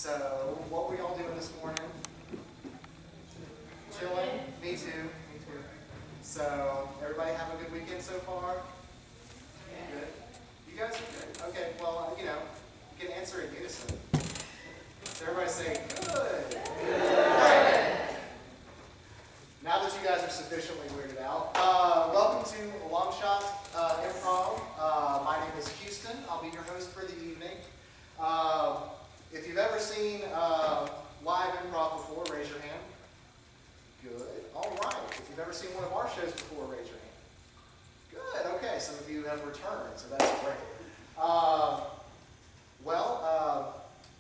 So, what were y'all doing this morning? Chilling? Me too. Me too. So, everybody have a good weekend so far? Good. You guys are good. Okay. Well, you can answer in unison. So everybody say good. Good. All right. Now that you guys are sufficiently weirded out, welcome to Longshot Improv. My name is Houston. I'll be your host for the evening. If you've ever seen live improv before, raise your hand. Good. All right. If you've ever seen one of our shows before, raise your hand. Good. Okay. Some of you have returned, so that's great.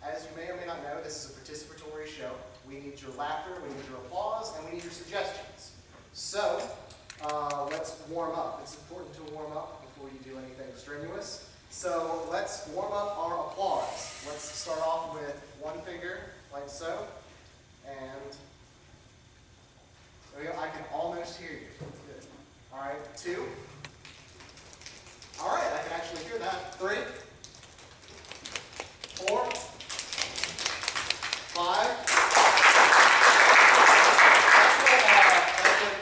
As you may or may not know, this is a participatory show. We need your laughter, we need your applause, and we need your suggestions. So, let's warm up. It's important to warm up before you do anything strenuous. So, let's warm up our applause. Let's start off with one finger, like so. And there we go. I can almost hear you. Good. All right, 2. All right, I can actually hear that. 3, 4, 5.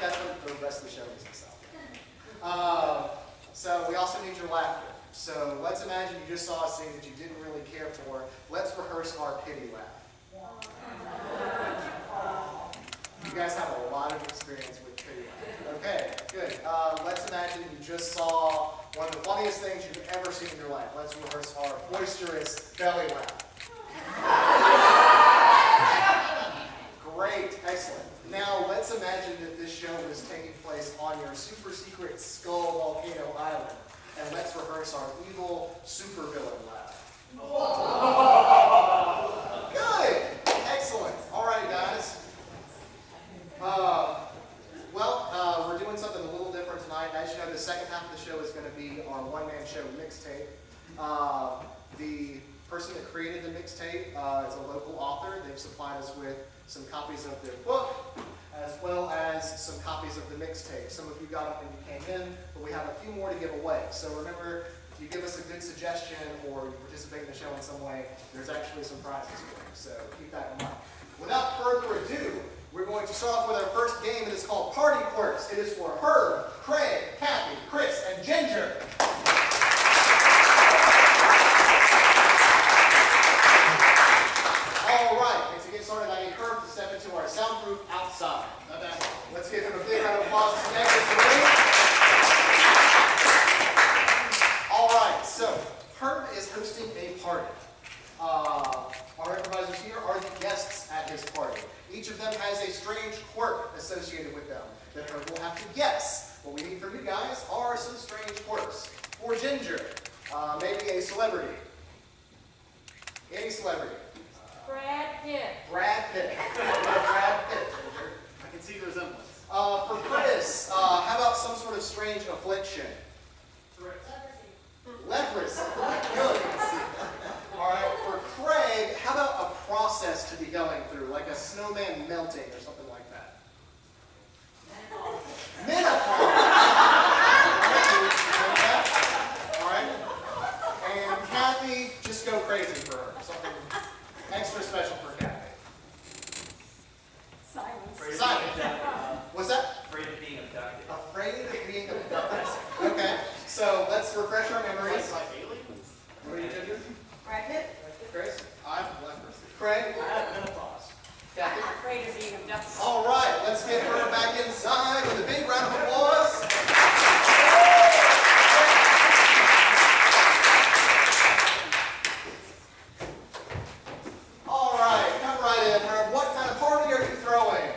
That's what the rest of the show is itself. So we also need your laughter. So let's imagine you just saw a scene that you didn't really care for. Let's rehearse our pity laugh. You guys have a lot of experience with pity laugh. Okay, good. Let's imagine you just saw one of the funniest things you've ever seen in your life. Let's rehearse our boisterous belly laugh. Great, excellent. Now let's imagine that this show is taking place on your super secret Skull Volcano Island, and let's rehearse our evil supervillain laugh. Good, excellent. All right, guys. We're doing something a little different tonight. As you know, the second half of the show is going to be our one-man show mixtape. The person that created the mixtape is a local author. They've supplied us with some copies of their book, as well as some copies of the mixtape. Some of you got them when you came in, but we have a few more to give away. So remember, if you give us a good suggestion or you participate in the show in some way, there's actually some prizes for you. So keep that in mind. Without further ado, we're going to start off with our first game, and it's called Party Quirks. It is for Herb, Craig, Kathy, Chris, and Ginger. All right, and to get started, I need Herb to step into our soundproof outside. Let's give him a big round of applause to connect us today. All right, so Herb is hosting a party. Our improvisers here are the guests at his party. Each of them has a strange quirk associated with them that Herb will have to guess. What we need from you guys are some strange quirks. For Ginger, maybe a celebrity. Any celebrity. Brad Pitt. Brad Pitt. Brad Pitt. I can see the resemblance. For Chris, how about some sort of strange affliction? Leprosy. Good. All right, for Craig, how about a process to be going through, like a snowman melting or something like that? Menopause. All right. And Kathy, just go crazy for her. Something extra special for Kathy. Silence. Silence. What's that? Afraid of being abducted. Afraid of being abducted. Okay, so let's refresh our memories. Like aliens? What are you, Ginger? Brad Pitt. Chris? I'm leprosy. Craig? I have menopause. Kathy? I'm afraid of being abducted. All right, let's get her back inside with a big round of applause. All right, come right in, Herb. What kind of party are you throwing?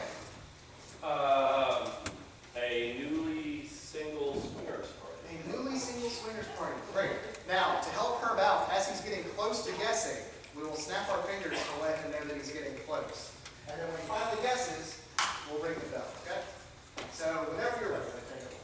A newly single swingers party. A newly single swingers party. Great. Now, to help Herb out, as he's getting close to guessing, we will snap our fingers to let him know that he's getting close. And then when he finally guesses, we'll ring the bell, okay? So, whenever you're ready, take it away.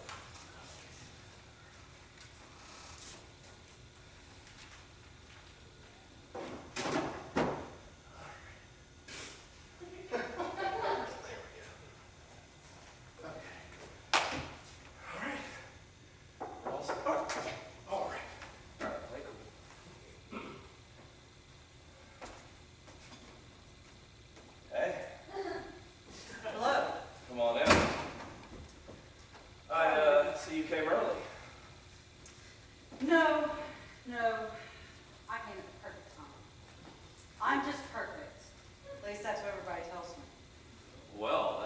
I'm just perfect. At least that's what everybody tells me. Well,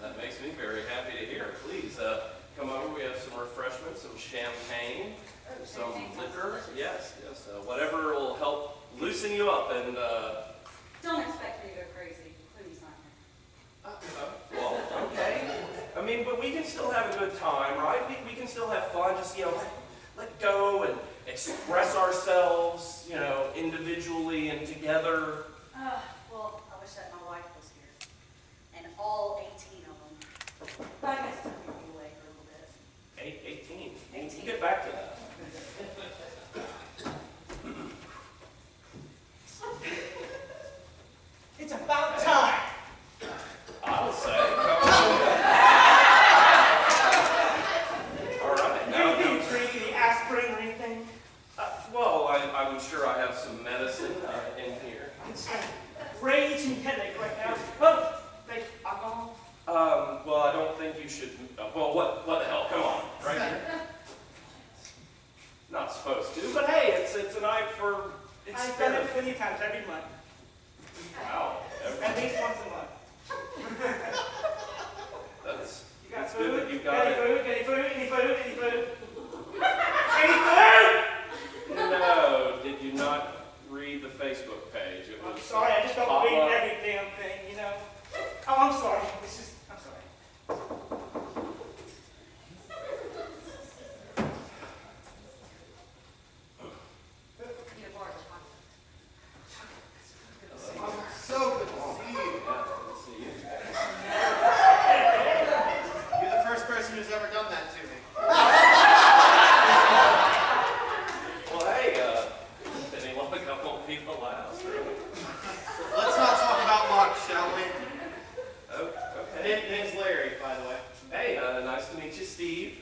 that makes me very happy to hear. Please, come over. We have some refreshments, some champagne, some liquor. Yes, yes. Whatever will help loosen you up and, Don't expect me to go crazy. Please, not here. well, okay. I mean, but we can still have a good time, right? We can still have fun. Just, let go and express ourselves, individually and together. Well, I wish that my wife was here. And all 18 of them. But I guess it's going to be away for a little bit. 18. 18. We'll get back to that. It's about time. I would say. All right. Now, Do you drink any aspirin or anything? well, I'm sure I have some medicine in here. It's a raging headache right now. Oh, like alcohol? Well, I don't think you should. Well, what the hell? Come on, right here. Not supposed to, but hey, it's a night for I've done it experiment. plenty of times every month. Wow, At least once a month. that's You got that's food? good that you got Any it. food? Any food? Any food? Any food? Any food? No, did you not read the Facebook page? It I'm was, sorry, I just don't pop read up. every damn thing, Oh, I'm sorry. I'm sorry. Need a bar of chocolate. So good to see you. Yeah, good to see you. You're the first person who's ever done that to me. Well, hey, any luck? I won't be the last, really. Let's not talk about luck, shall we? Oh, okay. Name's Larry, by the way. Hey, nice to meet you, Steve.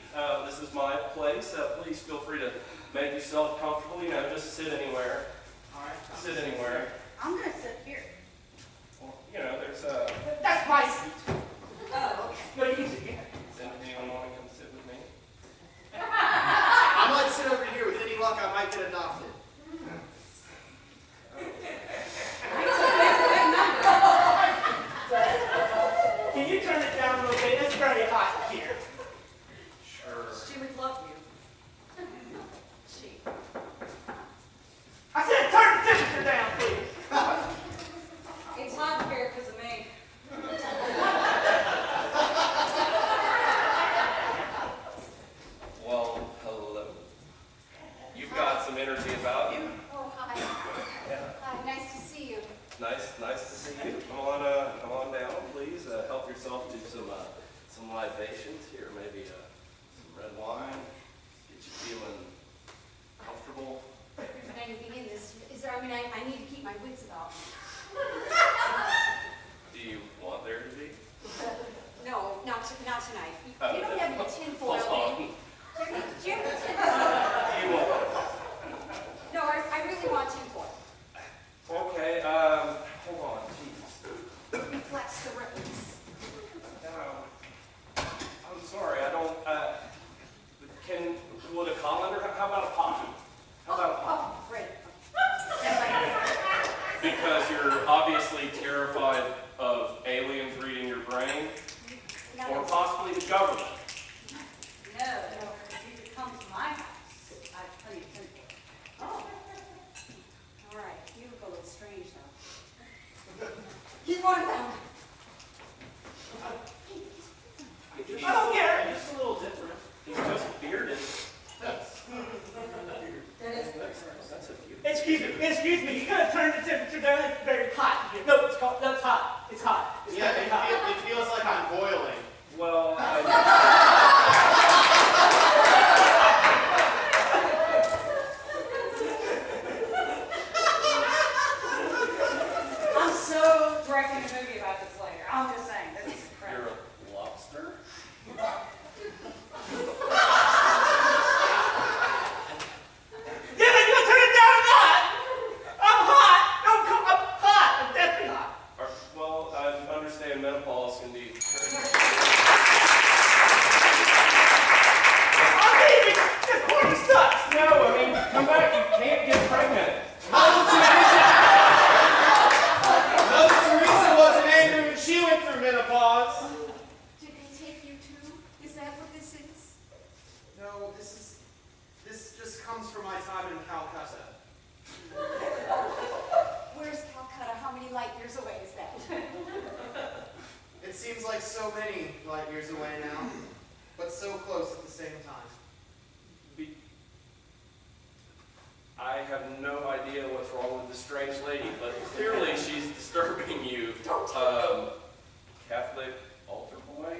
This is my place. Please feel free to make yourself comfortable. Just sit anywhere. All right. Sit anywhere. I'm going to sit here. Well, there's That's my seat. Oh, okay. No, you can sit here. Does anyone want to come sit with me? I might sit over here. With any luck, I might get adopted. Can you turn it down a little bit? It's very hot here. Sure. She would love you. She. I said turn the temperature down, please. It's hot here because of me. Well, hello. You've got some energy about you. Oh, hi. Yeah. Hi, nice to see you. Nice to see you. Come on down, please. Help yourself to some libations here. Maybe some red wine. Get you feeling comfortable. But anything in this, I need to keep my wits about me. Do you want there to be? No, not tonight. You Oh, don't have any tinfoil. Hold on. Do you have any tinfoil? You want? No, I really want tinfoil. Okay. Hold on. Jeez. Reflects the ripples. I'm sorry. I don't. Would a colander? How about a pot? How about a pot? Oh, great. Because you're obviously terrified of aliens reading your brain, or possibly the government. No, if you could come to my house, I have plenty of tinfoil. Oh. All right. You look a little strange, though. He's one of them. I don't care. Just a little different. He's just bearded. That's a few. Excuse me. You gotta turn the temperature down. It's very hot here. No, it's hot. No, it's hot. It's hot. It's Yeah, very hot. it feels like I'm boiling. Well, I'm so directing a movie about this later. I'm just saying, this is you're incredible. a lobster? Yeah, but you gonna turn it down or not? I'm hot. No, I'm hot. I'm definitely hot. Well, I understand menopause can be. I'm leaving. This party sucks. No, I mean, come back. You can't get pregnant. how many light years away is that? It seems like so many light years away now, but so close at the same time. I have no idea what's wrong with this strange lady, but clearly she's disturbing you. Catholic altar boy?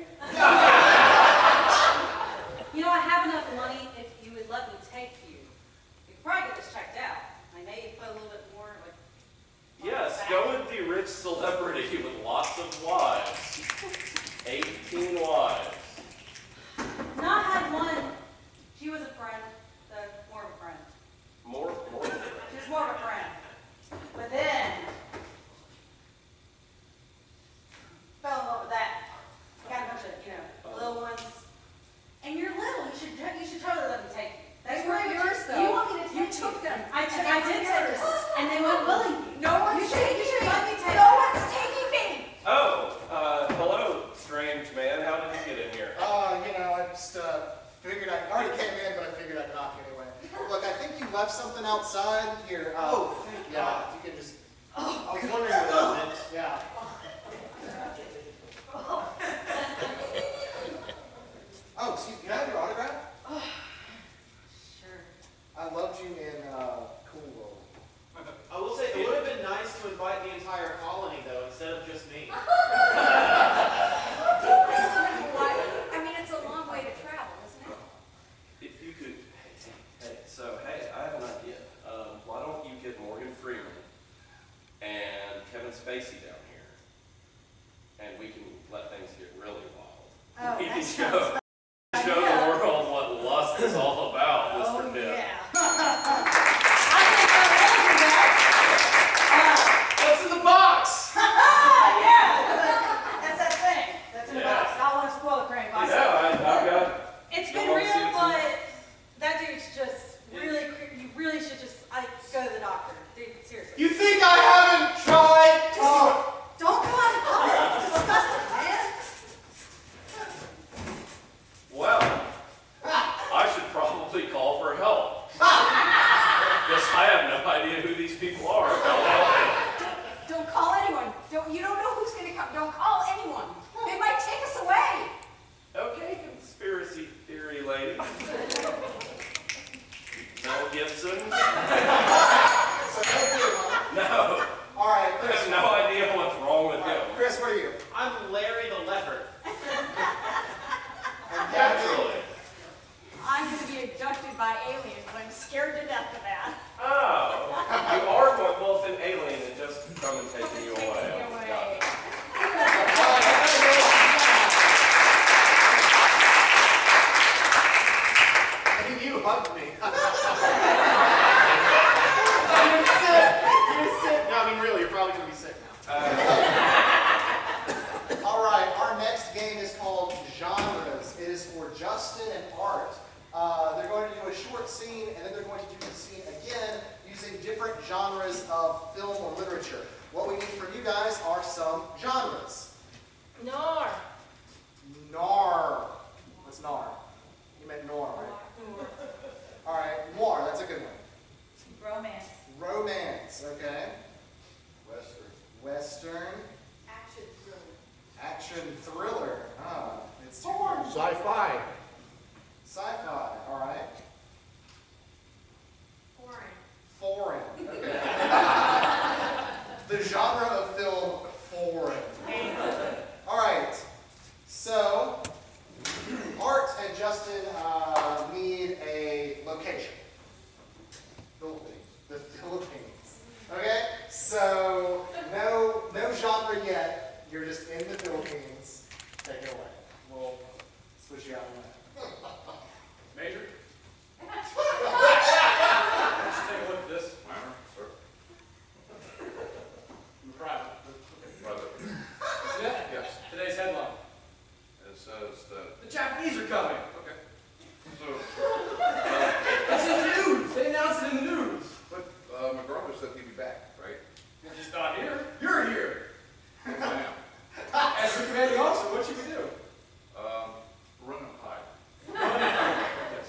You know, I have enough money if you would let me take you. You could probably get this checked out. I may put a little bit more, like. on the Yes, back. go with the rich celebrity with lots of wives. 18 wives. Not had one. She was a friend, more of a friend. More. She was more of a friend. But then, fell in love with that. Got a bunch of, little ones. And you're little. You should totally let me take you. They weren't yours, though. You want me to take You took them. I And did they were take yours. them. And they went willingly. No one's taking You should me. let me take No them. one's taking me. Oh, hello, strange man. How did you get in here? I just figured I already came in, but I figured I'd knock anyway. Look, I think you left something outside here. Thank Yeah, God. you can just, I was wondering what that meant. yeah. Oh, excuse me, can I have your autograph? Sure. I loved you in Cool World. I will say, it would have been nice to invite the entire colony, though, instead of just me. I mean, it's a long way to travel, isn't it? If you could, hey, I have an idea. Why don't you get Morgan Freeman and Kevin Spacey down here, and we can let things get really wild. Oh, We that can sounds show the world what lust is all about, Mr. Oh, Pitt. yeah. I think I will do that. What's in the box? Yeah, that's that thing. That's in the Yeah. box. I don't want to spoil the cream. I've got. It's You been wanna real, see what's in but that dude's just really. You really should just. Go to the doctor, dude. Seriously. You think I haven't tried? Don't go out in public. It's disgusting, man. Well, I should probably call for help. Because I have no idea who these people are. Don't call anyone. You don't know who's going to come. Don't call anyone. They might take us away. Okay, conspiracy theory lady. Mel Gibson? So thank you, huh? No. All right, I Chris. have no idea what's wrong with him. Chris, what are you? I'm Larry the leopard. And Kathy? Naturally. I'm going to be abducted by aliens. I'm scared to death of that. Oh, you are going, well, if an alien had just come and taken you away. Take me away. Got it. Maybe you hugged me. You're sick. No, I mean, really, you're probably going to be sick now. All right, our next game is called Genres. It is for Justin and Art. They're going to do a short scene, and then they're going to do the scene again using different genres of film or literature. What we need from you guys are some genres. Nar. Nar. What's nar? You meant noir, right? All right, noir, that's a good one. Romance. Romance, okay. Western. Action thriller. Action thriller. Ah, it's too Porn. Sci-fi. Sci-fi, all right. Foreign. Foreign, okay. The genre of film, foreign. All right, so Art and Justin need a location. Philippines. The Philippines. Okay, so no genre yet. You're just in the Philippines. Take it away. We'll switch you out in a minute. Major? Let's take a look at this. Sir. Private. Brother. See that? Yes. Today's headline. It says that. The Japanese are coming. Okay. So, It's in the news. They announced it in the news. But my brother said he'd be back, right? You're just not here. You're here. Yes, I am. As the commanding officer, what you can do? Run and hide. Yes.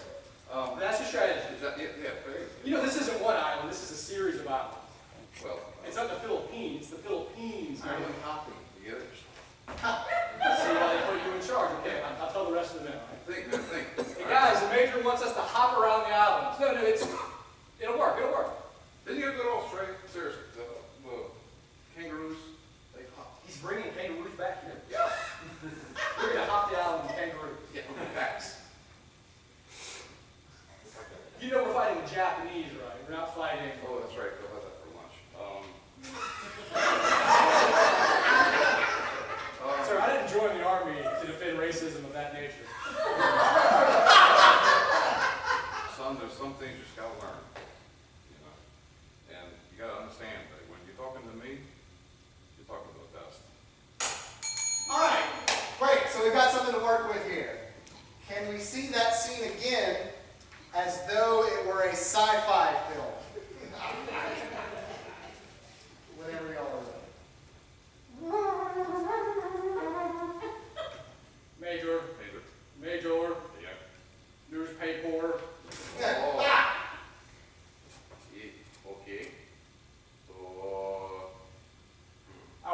That's your strategy. Is that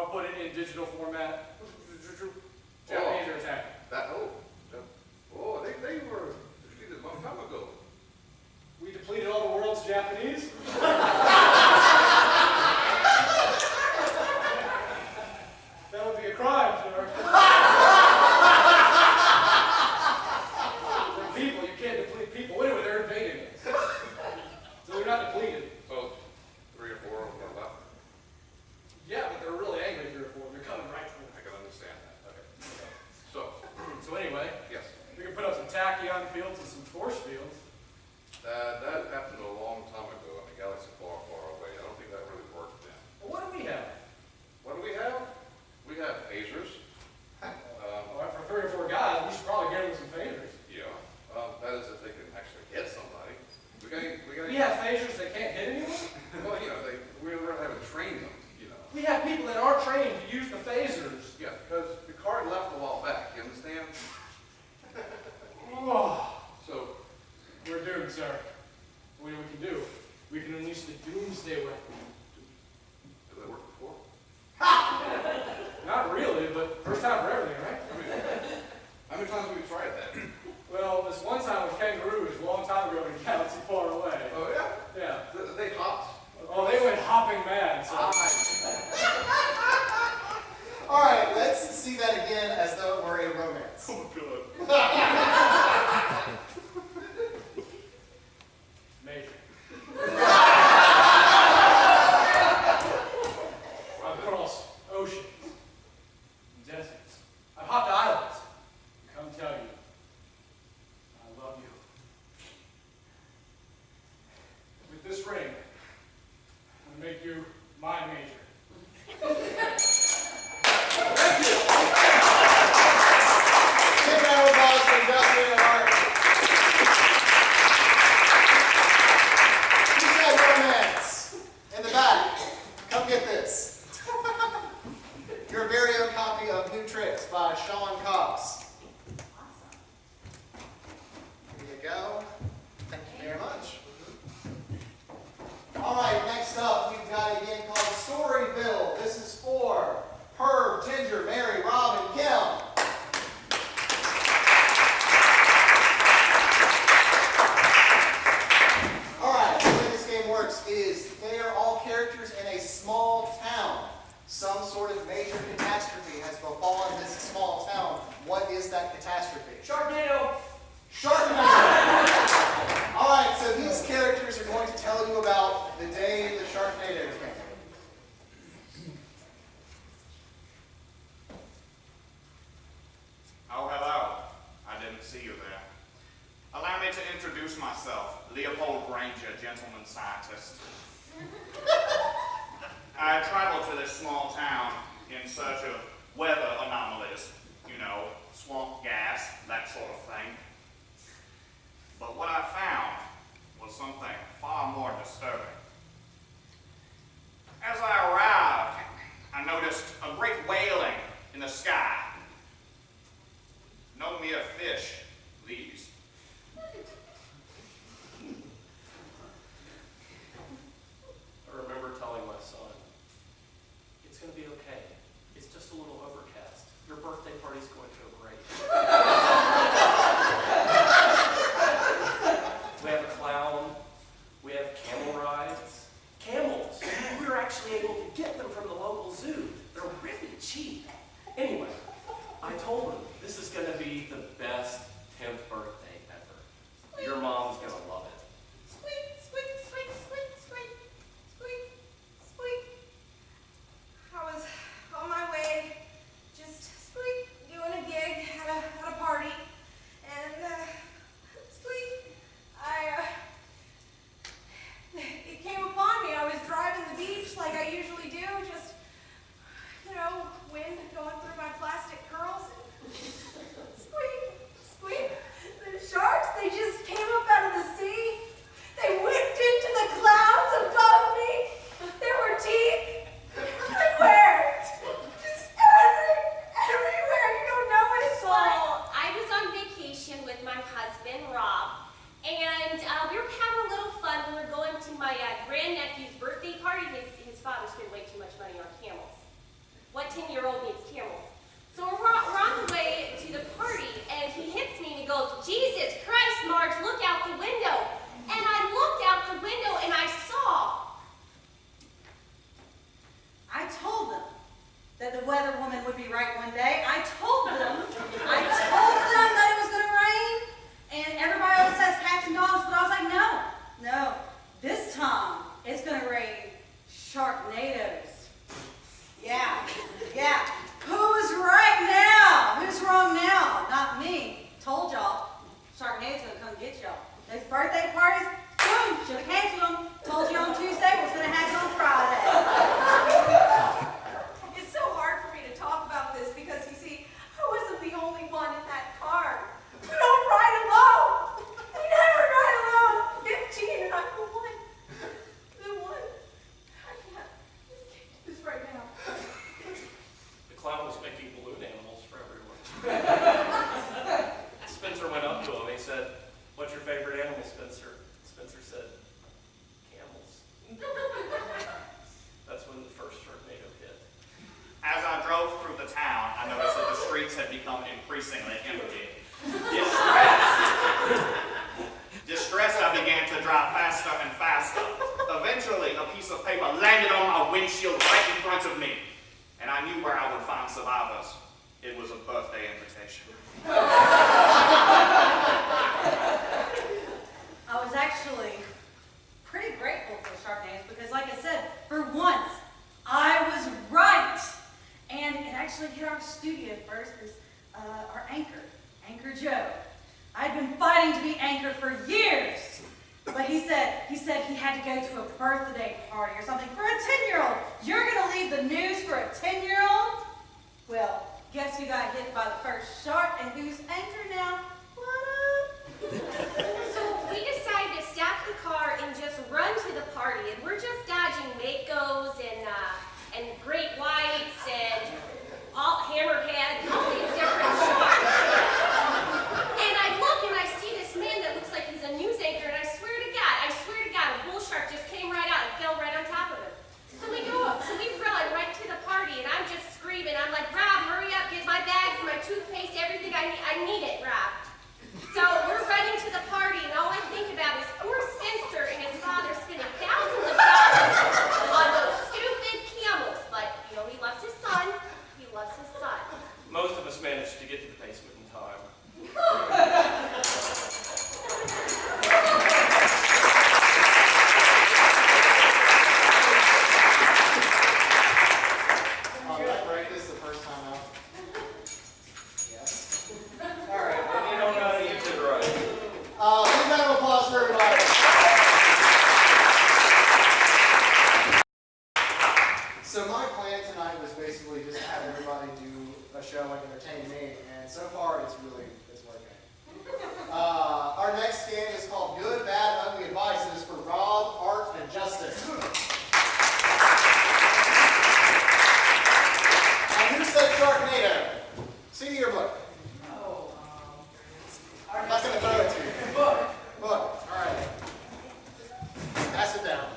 I'll put it in digital format. Japanese are attacking. They were defeated a long time ago. We depleted all the world's Japanese. That would be a crime, sir. They're people, you can't deplete people. Anyway, they're invading us. So they're not depleted. So, 3 or 4 of them are left. Yeah, but they're really angry if you're a fool. They're coming right for I can understand that. Okay. So, So anyway, yes, we can put up some tachyon fields and some force fields. that happened a long time ago in a galaxy far, far away. I don't think that really worked then. Well, what do we have? What do we have? We have phasers. Well, for 3 or 4 guys, we should probably get them some phasers. Yeah. That is if they can actually hit somebody. We have phasers that can't hit anyone? Well, we haven't trained them, We have people that are trained to use the phasers. Yeah, because the card left a while back, you understand? Oh, So, we're doomed, sir. What do we can do? We can unleash the doomsday weapon. has that worked before? Not really, but first time for everything, right? I mean, how many times have we tried that? Well, this one time with kangaroos a long time ago in a galaxy far away. Oh, yeah? Yeah. They hopped. Oh, they went hopping mad. So. All right, let's see that again as though it were a romance. Oh, God. Major. I've crossed oceans, deserts. I've hopped islands. Come tell you, I love you. With this ring, I'm gonna make you my major. Thank you. Take round of applause for Justin and Art. Who said romance? In the back. Come get this. Your very own copy of New Tricks by Sean Cox. Here you go. Thank you very much. All right, next up, we've got a game called Storyville. This is for Herb, Ginger, Mary, Rob, and Kim. All right, the way this game works is they are all characters in a small town. Some sort of major catastrophe has befallen this small town. What is that catastrophe? Sharknado. Sharknado! All right, so these characters are going to tell you about the day the Sharknado came. Oh, hello. I didn't see you there. Allow me to introduce myself, Leopold Granger, gentleman scientist. I traveled to this small town in search of weather anomalies, swamp gas, that sort of thing. But what I found was something far more disturbing. As I arrived, I noticed a great wailing in the sky. No mere fish, these. I remember telling my son, it's going to be okay. It's just a little overcast. Your birthday party's going to go great. We have a clown. We have camel rides. Camels. We were actually able to get them from the local zoo. They're really cheap. Anyway, I told him this is going to be the best 10th birthday ever. Your mom's going to love it. Squeak, squeak, squeak, squeak, squeak, squeak, squeak. I was on my way, just squeak, doing a gig at a that the weather woman would be right one day. I told them that it was going to rain, and everybody always says cats and dogs, but I was like, no, this time it's going to rain sharknadoes. Yeah. Who's right now? Who's wrong now? Not me. Told y'all. Sharknado's going to come get y'all. Those birthday parties, boom, should have canceled them. Told you on Tuesday what's going to happen on Friday. It's so hard for me to talk about this because, you see, I wasn't the only one in that car. We don't ride alone. We never ride alone. 15 and I'm the one. I can't escape this right now. The clown was making balloon animals for everyone. Spencer went up to him. He said, "What's your favorite animal, Spencer?" Spencer said, "Camels." That's when the first tornado hit. As I drove through the town, I noticed that the streets had become increasingly empty. Distressed, I began to drive faster and faster. Eventually, a piece of paper landed on my windshield right in front of me, and I knew where I would find survivors. It was a birthday invitation. I was actually pretty grateful for Sharknadoes because, like I said, for once, I was right. And it actually hit our studio first because our Anchor Joe. I'd been fighting to be anchor for years. But he said he had to go to a birthday party or something for a 10-year-old. You're going to leave the news for a 10-year-old? Well, guess who got hit by the first shark and who's anchor now? What up? So we decided to stop the car and just run to the party, and we're just dodging makos and great whites and all hammerheads, all these different sharks. And I look and I see this man that looks like he's a news anchor, and I swear to God, a bull shark just came right out and fell right on top of him. So we run right to the party, and I'm just screaming. I'm like, "Rob, hurry up, get my bags, my toothpaste, everything I need it, Rob." So we're running to the party, and all I think about is poor Spencer and his father spending thousands of dollars on those stupid camels. But, he loves his son. He loves his son. Most of us managed to get to the basement in time. Did I break this the first time out? Yes. All right. And you don't know how to use it right. Big round of applause for everybody. So my plan tonight was basically just to have everybody do a show and entertain me, and so far it's working. Our next game is called Good, Bad, Ugly Advice, and it's for Rob, Art, and Justin. And who said Sharknado? See the yearbook. I'm not going to throw it to you. Book. All right. Pass it down.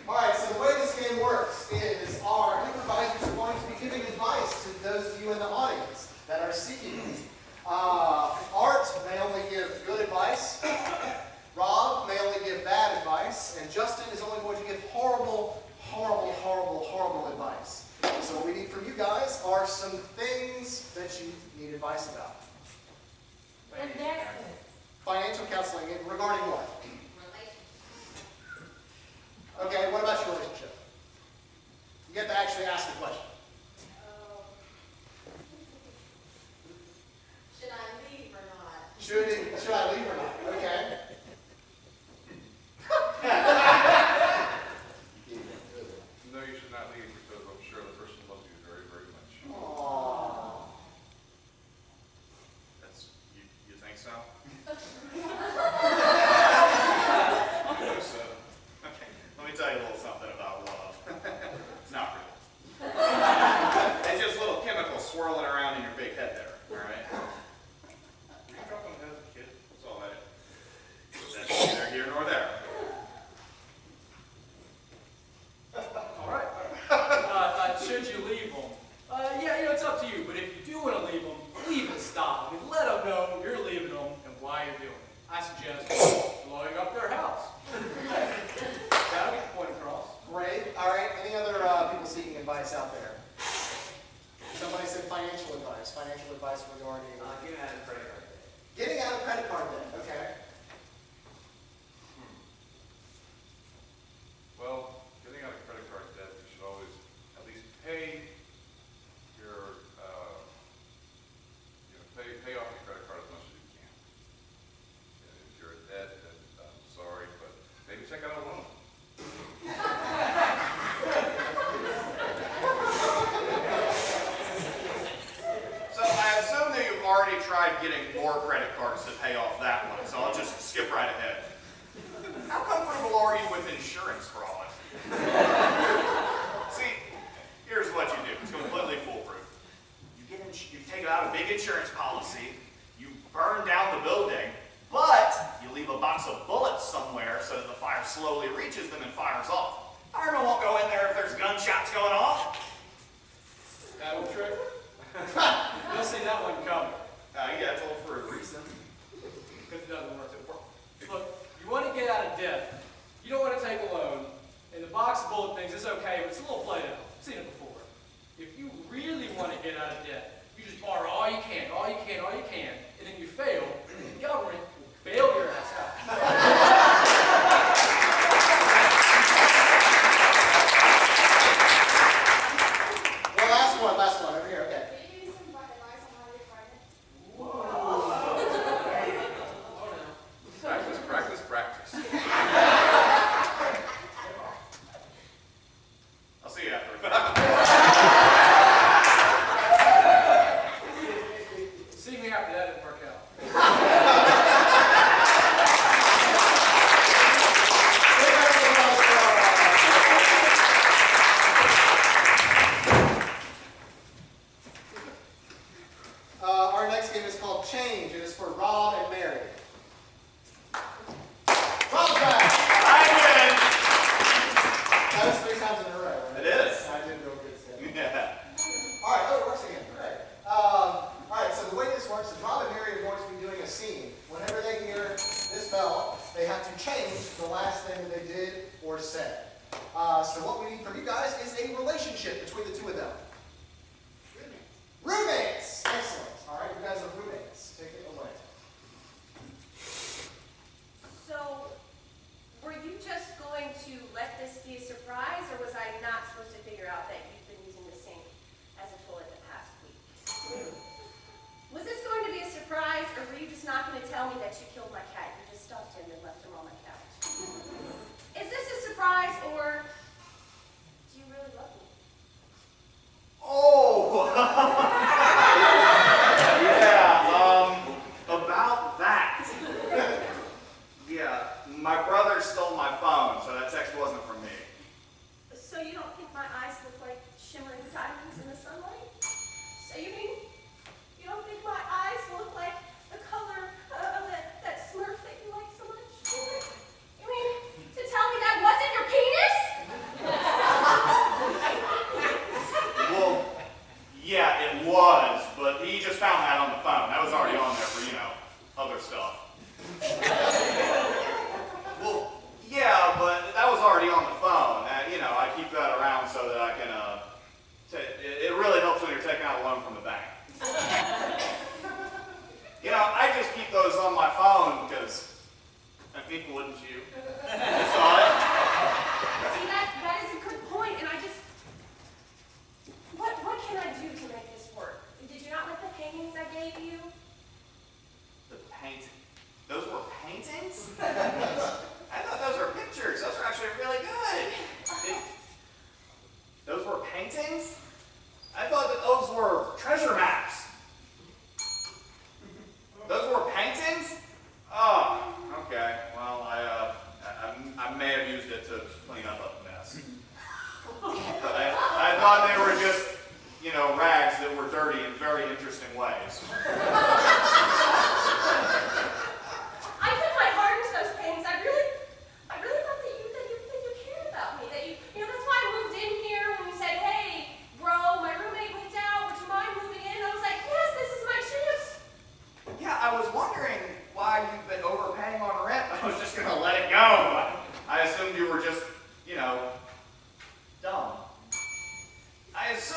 All right, so the way this game works is our improvisers are going to be giving advice to those of you in the audience that are seeking it. Art may only give good advice. Rob may only give bad advice. And Justin is only going to give horrible advice. So what we need from you guys are some things that you need advice about. Financial counseling regarding what? Okay, what about your relationship? You get to actually ask a question. Should I leave or not? Should I leave or not? Okay. No, you should not leave because I'm sure the person loves you very, very much. Aww. You think so? So, Okay, let me tell you a little something about love. It's not real. It's just little chemicals swirling around in your big head there, all right? Were you dropping that as a kid? That's all that is. That's neither here nor there. All right. Should you leave them? It's up to you. But if you do want to leave them, leave and stop. Let them know you're leaving them and why you're doing it. I suggest blowing up their house. That'll get the point across. Great. All right. Any other people seeking advice out there? Somebody said financial advice. Financial advice regarding Get out of credit card. getting out of credit card debt. Okay. Well, getting out of credit card debt, you should always at least pay your, pay off your credit card as much as you can. And if you're in debt, then I'm sorry, but maybe check out a loan. So I assume that you've already tried getting more credit cards to pay off that one, so I'll just skip right ahead. How comfortable are you with insurance fraud? See, here's what you do. It's completely foolproof. You take out a big insurance policy, you burn down the building, but you leave a box of bullets somewhere so that the fire slowly reaches them and fires off. Firemen won't go in there if there's gunshots going off. That old trick? You'll see that one coming. Yeah, it's all for a reason. Because it doesn't work. Look, you want to get out of debt. You don't want to take a loan. And the box of bullet things is okay, but it's a little played out. I've seen it before. If you really want to get out of debt, you just borrow all you can, and then you fail, and the government will bail your ass out. Well, last one over here. Okay. Can you give me some advice on how to get pregnant? Practice, practice, practice. I'll see you after. See me after that didn't work out. Our next game is called Change. It is for Rob and Mary. Rob's back. I did. That was 3 times in a row. Right? It is. I did real good stuff. Yeah. All right. Oh, it works again. All right. All right. So the way this works is Rob and Mary are going to be doing a scene. Whenever they hear this bell, they have to change the last thing that they did or said. So what we need from you guys is a relationship between the two of them. Roommates. Excellent. All right. You guys are roommates. Take it away. So, were you just going to let this be a surprise, or was I not supposed to figure out that you've been using the sink as a toilet the past week? Was this going to be a surprise, or were you just not going to tell me that you killed my cat? You just stuffed him and left him on my couch. Is this a surprise, or do you really love me? Oh! Yeah, about that. Yeah, my brother stole my phone, so that text wasn't from me. So you don't think my eyes look like shimmering diamonds in the sunlight? So you mean you don't think my eyes look like the color of that Smurf that you like so much? You mean to tell me that wasn't your penis? Well, yeah, it was, but he just found that on the phone. That was already on there for, other stuff. Well, yeah, but that was already on the phone. I keep that around so that I can, it really helps when you're taking out a loan from the bank. I just keep those on my phone because, wouldn't you? You saw it? See, that is a good point, and I just, what can I do to make this work? Did you not like the paintings I gave you? The paint.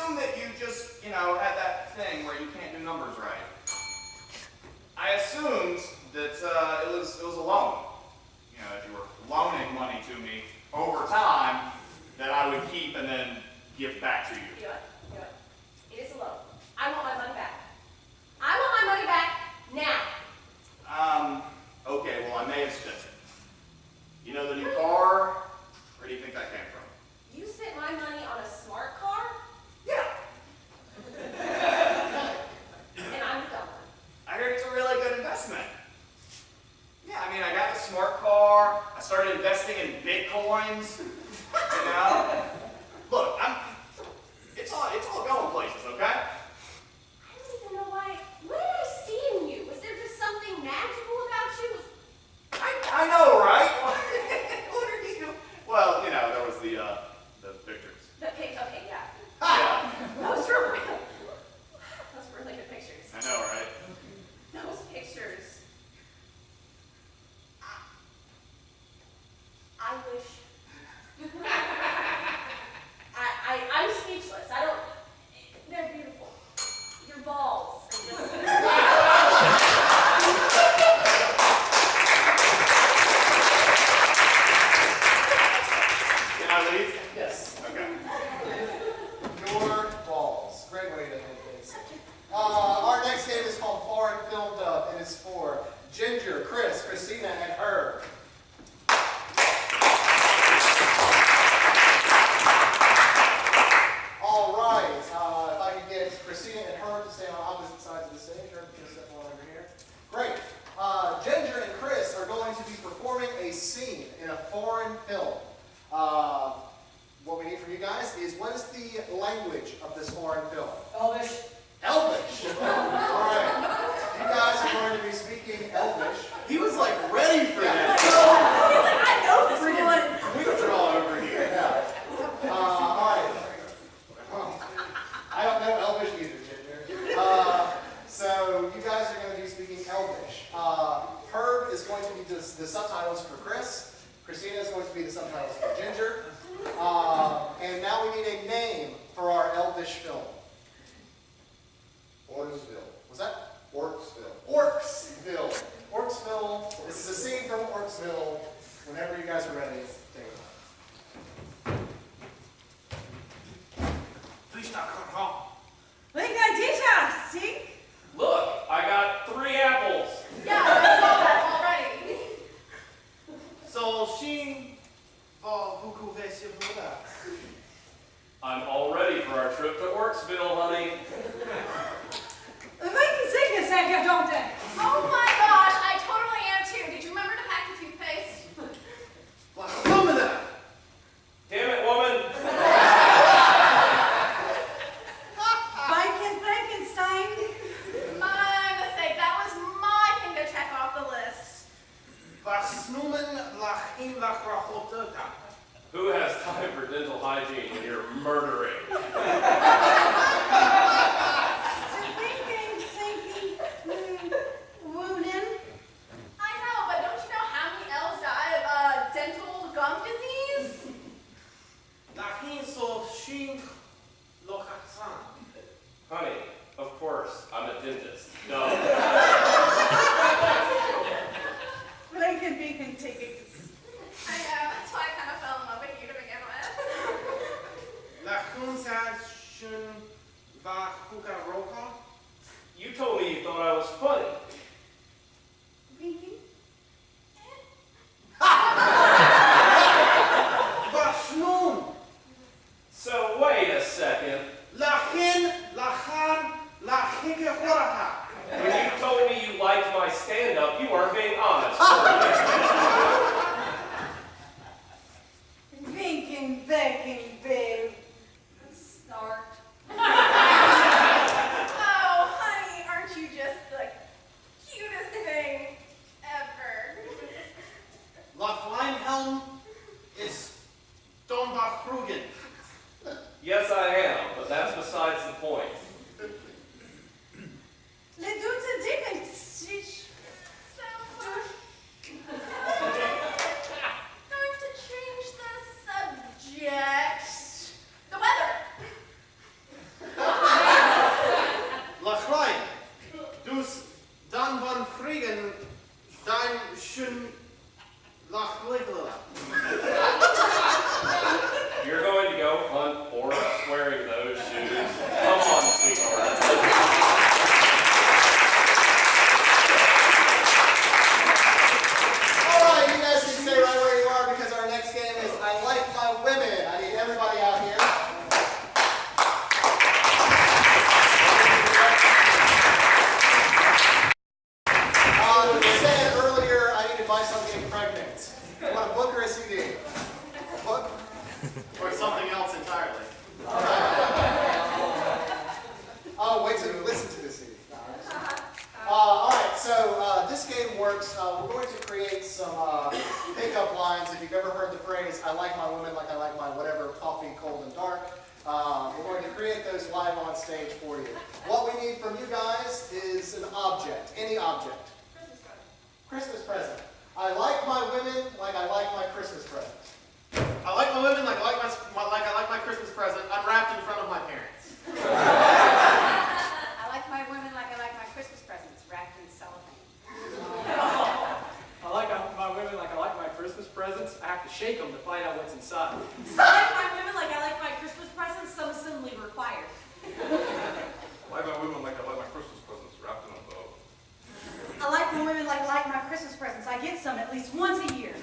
assumed that you just, had that thing where you can't do numbers right. I assumed that it was a loan. That you were loaning money to me over time that I would keep and then give back to you. You know what? It is a loan. I want my money back. I want my money back now. Okay, well, I may have spent it. You know the new car? Where do you think that came from? You spent my money on a smart car, Yeah. and I'm the dumb one. I heard it's a really good investment. Yeah, I got the smart car. I started investing in Bitcoins. Look, it's all going places, okay? I don't even know why. What did I see in you? Was there just something magical about you? I know, right? What are you? Well, there was the pictures. The pic. Okay, yeah. Yeah, Those were real. Those were really good pictures. I know, right? Those pictures. I wish. I'm speechless. I don't. They're beautiful. Your balls are just. Can I leave? Yes. Okay. Your balls. Great way to end things. Our next game is called Foreign Film Dub, and it's for Ginger, Chris, Christina, and Herb. All right. If I could get Christina and Herb to stay on opposite sides of the stage. Herb, can you step on over here? Great. Ginger and Chris are going to be performing a scene in a foreign film. What we need from you guys is, what is the language of this foreign film? Elvish. Elvish. All right. You guys are going to be speaking Elvish. He was like ready for that. He's like, I know this one. We could draw over here. Yeah. All right. Well, I don't know Elvish either, Ginger. So you guys are going to be speaking Elvish. Herb is going to be the subtitles for Chris. Christina is going to be the subtitles for Ginger. And now we need a name for our Elvish film. Orksville. Was that? Orksville. Orksville. Orksville. This is a scene from Orksville. Whenever you guys are ready, take it. Venga, teacher, see? Look, I got 3 apples. Yeah, I saw that already. So she beaucoup vestir voilà. I'm all ready for our trip to Orksville, honey. Venga, sing a second, don't they? Oh my gosh, I totally am too. Did you remember to pack the toothpaste? Longino. Damn it, woman. Frankenstein. My mistake. That was my thing to check off the list. Vasnoemen lachin lachrachotota. Who has time for dental hygiene when you're murdering? Thinking, sinking, woonin'. I know, but don't you know how many elves die of dental gum disease? Lachin so shin lochachsan. Honey, of course, I'm a dentist. No. Blinking, beacon tickets. I know, that's why I kind of fell in love with you to begin with. Lachun sa shun va hukaroka. You told me you thought I was funny. Winking. Vasnoen. So wait a second. Lachin lachan lachike horaha. When you told me you liked my stand-up, you weren't being honest, were you? Winking, begging, babe. Start. Oh, honey, aren't you just like like my women like I like my whatever, coffee, cold and dark. We're going to create those live on stage for you. What we need from you guys is an object, any object. Christmas present. I like my women like I like my Christmas presents. I like my women like I like my Christmas present unwrapped in front of my parents. I like my women like I like my Christmas presents, wrapped in cellophane. I like my women like I like my Christmas presents. I have to shake them to find out what's inside. I like my women like I like my Christmas presents, some assembly required. I like my women like I like my Christmas presents wrapped in a bow. I like my women like I like my Christmas presents. I get some at least once a year. I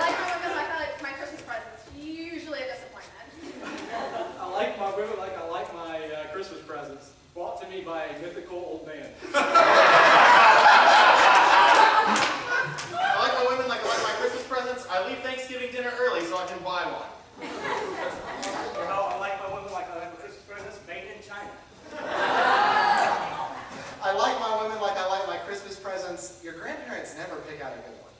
like my women like I like my Christmas presents, usually a disappointment. I like my women like I like my Christmas presents, brought to me by a mythical old man. I like my women like I like my Christmas presents. I leave Thanksgiving dinner early so I can buy one. I like my women like I like my Christmas presents made in China. I like my women like I like my Christmas presents. Your grandparents never pick out a good one.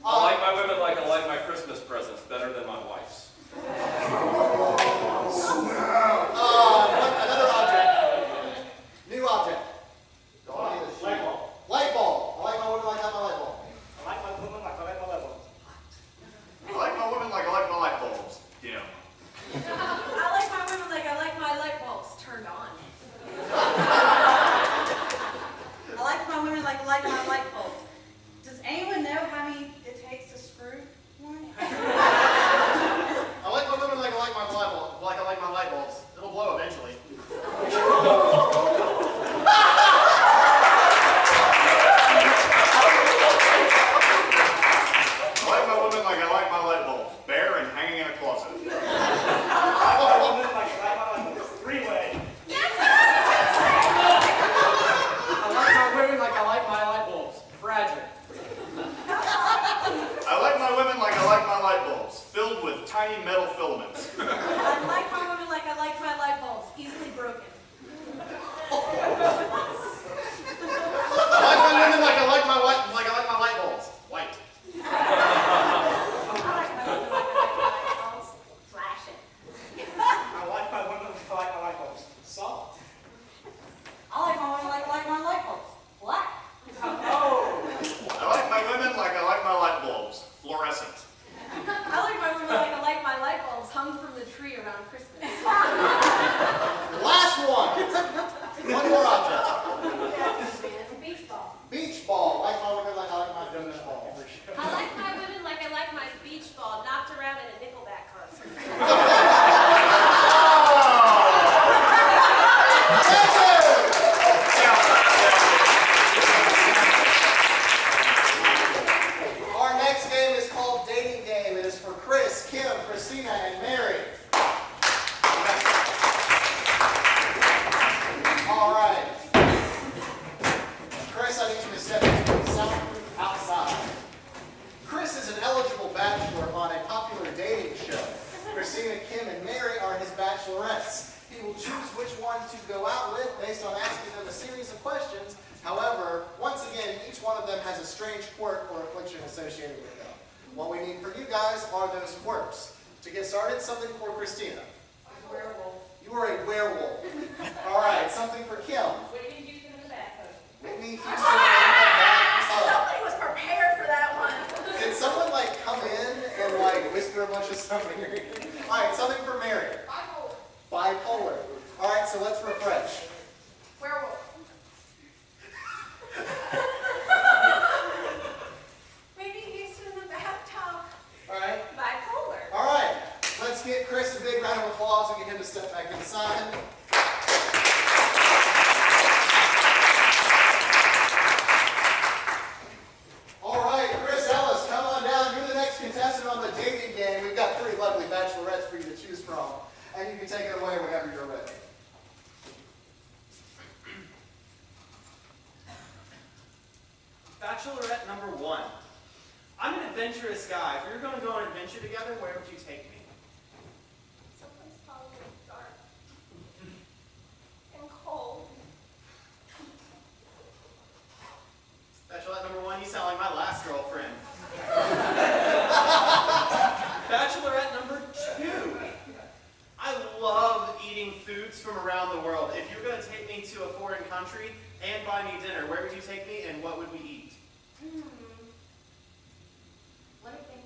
I like my women like I like my Christmas presents better than my wife's. Another object. New object. Light bulb. Light bulb. I like my women like I like my light bulb. I like my women like I like my light bulb. I like my women like I like my light bulbs. Dim. I like my women like I like my light bulbs turned on. I like my women like I like my light bulbs. Does anyone know how many it takes to screw one? I like my women like I like my light bulbs. Like I like my light bulbs. It'll blow eventually. I like my women like I like my light bulbs. Bare and hanging in a closet. I like my women like I like my light bulbs. Three-way. I like my women like I like my light bulbs, fragile. I like my women like I like my light bulbs. Filled with tiny metal filaments. I like my women like I like my light bulbs, easily broken. I like my women like I like my light bulbs. White. I like my women like I like my light bulbs, flashing. I like my women like I like my light bulbs. Soft. I like my women like I like my light bulbs, black. Oh. I like my women like I like my light bulbs. Fluorescent. I like my women like I like my light bulbs hung from the tree around Christmas. Last one. One more object. Beach ball. Beach ball. I like my women like I like my beach ball. I like my women like I like my beach ball knocked around in a Nickelback concert. Our next game is called Dating Game. It is for Chris, Kim, Christina, and Mary. All right. Chris, I need you to step into the soundproof outside. Chris is an eligible bachelor on a popular dating show. Christina, Kim, and Mary are his bachelorettes. He will choose which one to go out with based on asking them a series of questions. However, once again, each one of them has a strange quirk or affliction associated with them. What we need for you guys are those quirks. To get started, something for Christina. Werewolf. You are a werewolf. All right, something for Kim. Whitney Houston in the bathtub. Whitney Houston in the bathtub. Somebody was prepared for that one. Did someone like come in and like whisper a bunch of stuff in your ear? All right, something for Mary. Bipolar. All right, so let's refresh. Werewolf. Whitney Houston in the bathtub. All right. Bipolar. All right. Let's give Chris a big round of applause and get him to step back inside. All right, Chris Ellis, come on down. You're the next contestant on the dating game. We've got 3 lovely bachelorettes for you to choose from, and you can take it away whenever you're ready. Bachelorette number 1. I'm an adventurous guy. If we were going to go on an adventure together, where would you take me? Someplace probably dark and cold. Bachelorette number 1, you number 2. I love eating foods from around the world. If you're going to take me to a foreign country and buy me dinner, where would you take me and what would we eat? Let me think.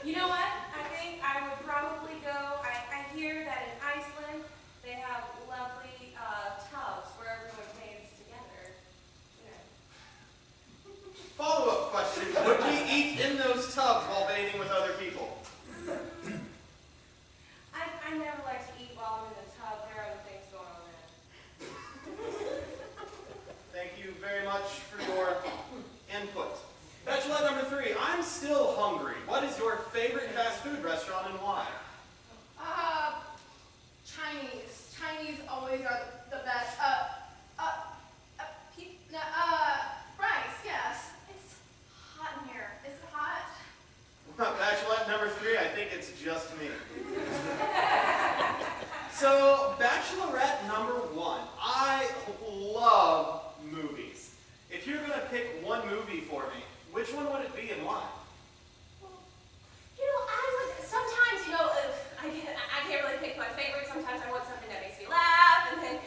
You know what? I think I would probably go. I hear that in Iceland they have lovely tubs where everyone bathes together. You know. Follow-up question. Would we eat in those tubs while bathing with other people? I never like to eat while I'm in the tub. There are other things going on there. Thank you very much for your input. Bachelorette number 3, I'm still hungry. What is your favorite fast food restaurant and why? Chinese. Chinese always are the best. Rice, yes. It's hot in here. Is it hot? Bachelorette number 3, I think it's just me. So, Bachelorette number 1, I love movies. If you're going to pick one movie for me, which one would it be and why? I would sometimes, I can't really pick my favorite. Sometimes I want something that makes me laugh, and then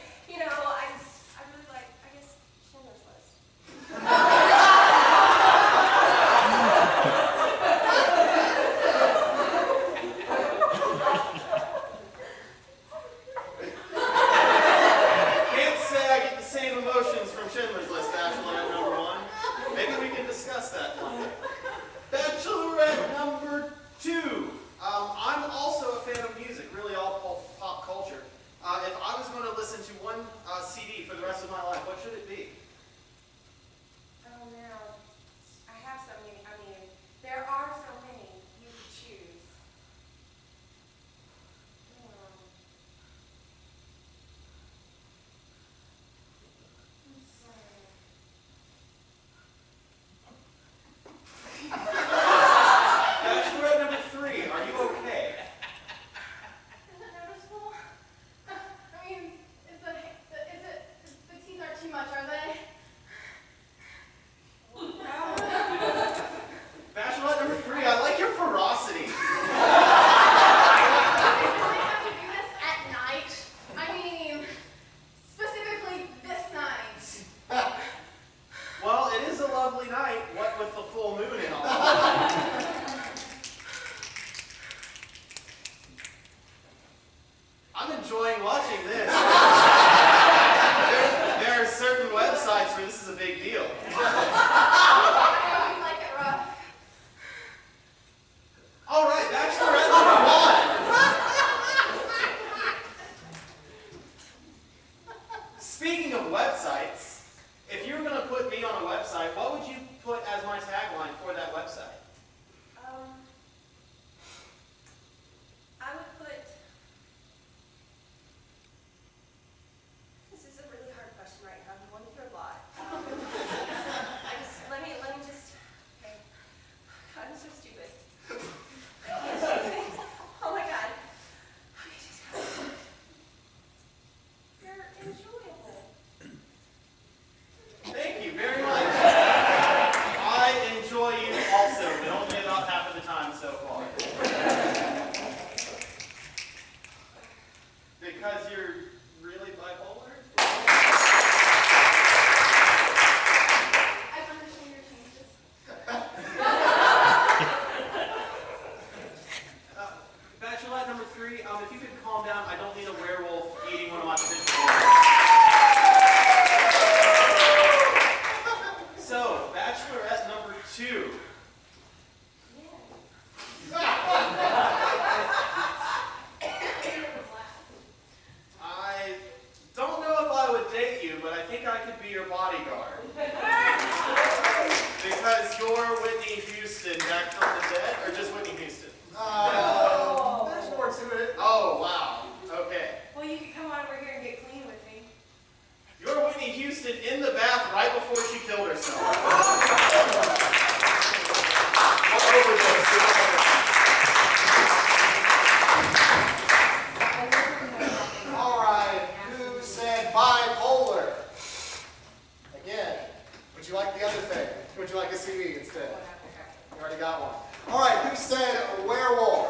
Everybody got one. All right, who said werewolf?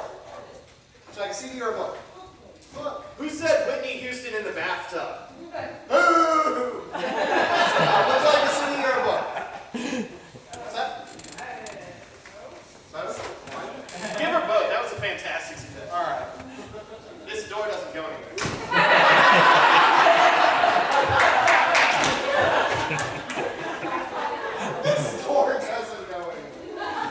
So I can see your book. Look. Who said Whitney Houston in the bathtub? Boo! Would you like to see your book? What's that? Both? One? Give her both. That was a fantastic suggestion. All right. This door doesn't go anywhere. This door doesn't go anywhere.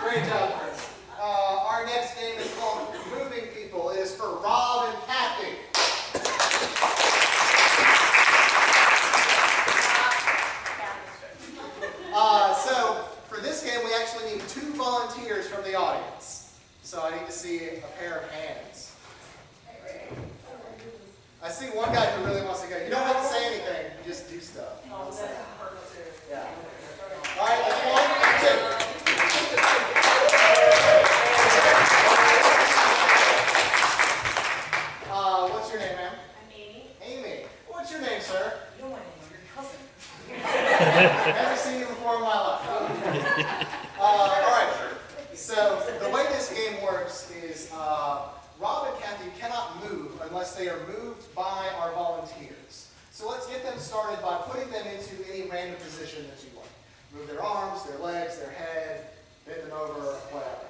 Great job, Chris. Our next game is called Moving People. It is for Rob and Kathy. So for this game, we actually need 2 volunteers from the audience. So I need to see a pair of hands. I see one guy who really wants to go. You don't have to say anything. You just do stuff. Yeah. All right, that's 1 and 2. What's your name, ma'am? I'm Amy. Amy. What's your name, sir? You know my name. I'm your cousin. Never seen you before in my life. All right. So the way this game works is Rob and Kathy cannot move unless they are moved by our volunteers. So let's get them started by putting them into any random position that you want. Move their arms, their legs, their head, bend them over, whatever.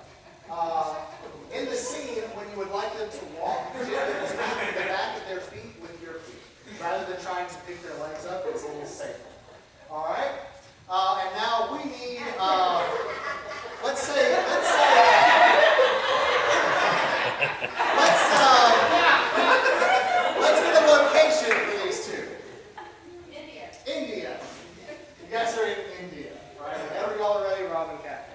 In the scene, when you would like them to walk, gently just move the back of their feet with your feet. Rather than trying to pick their legs up, it's a little safer. All right? And now we need, let's get a location for these 2. India. India. You guys are in India, right? Whenever y'all are ready, Rob and Kathy.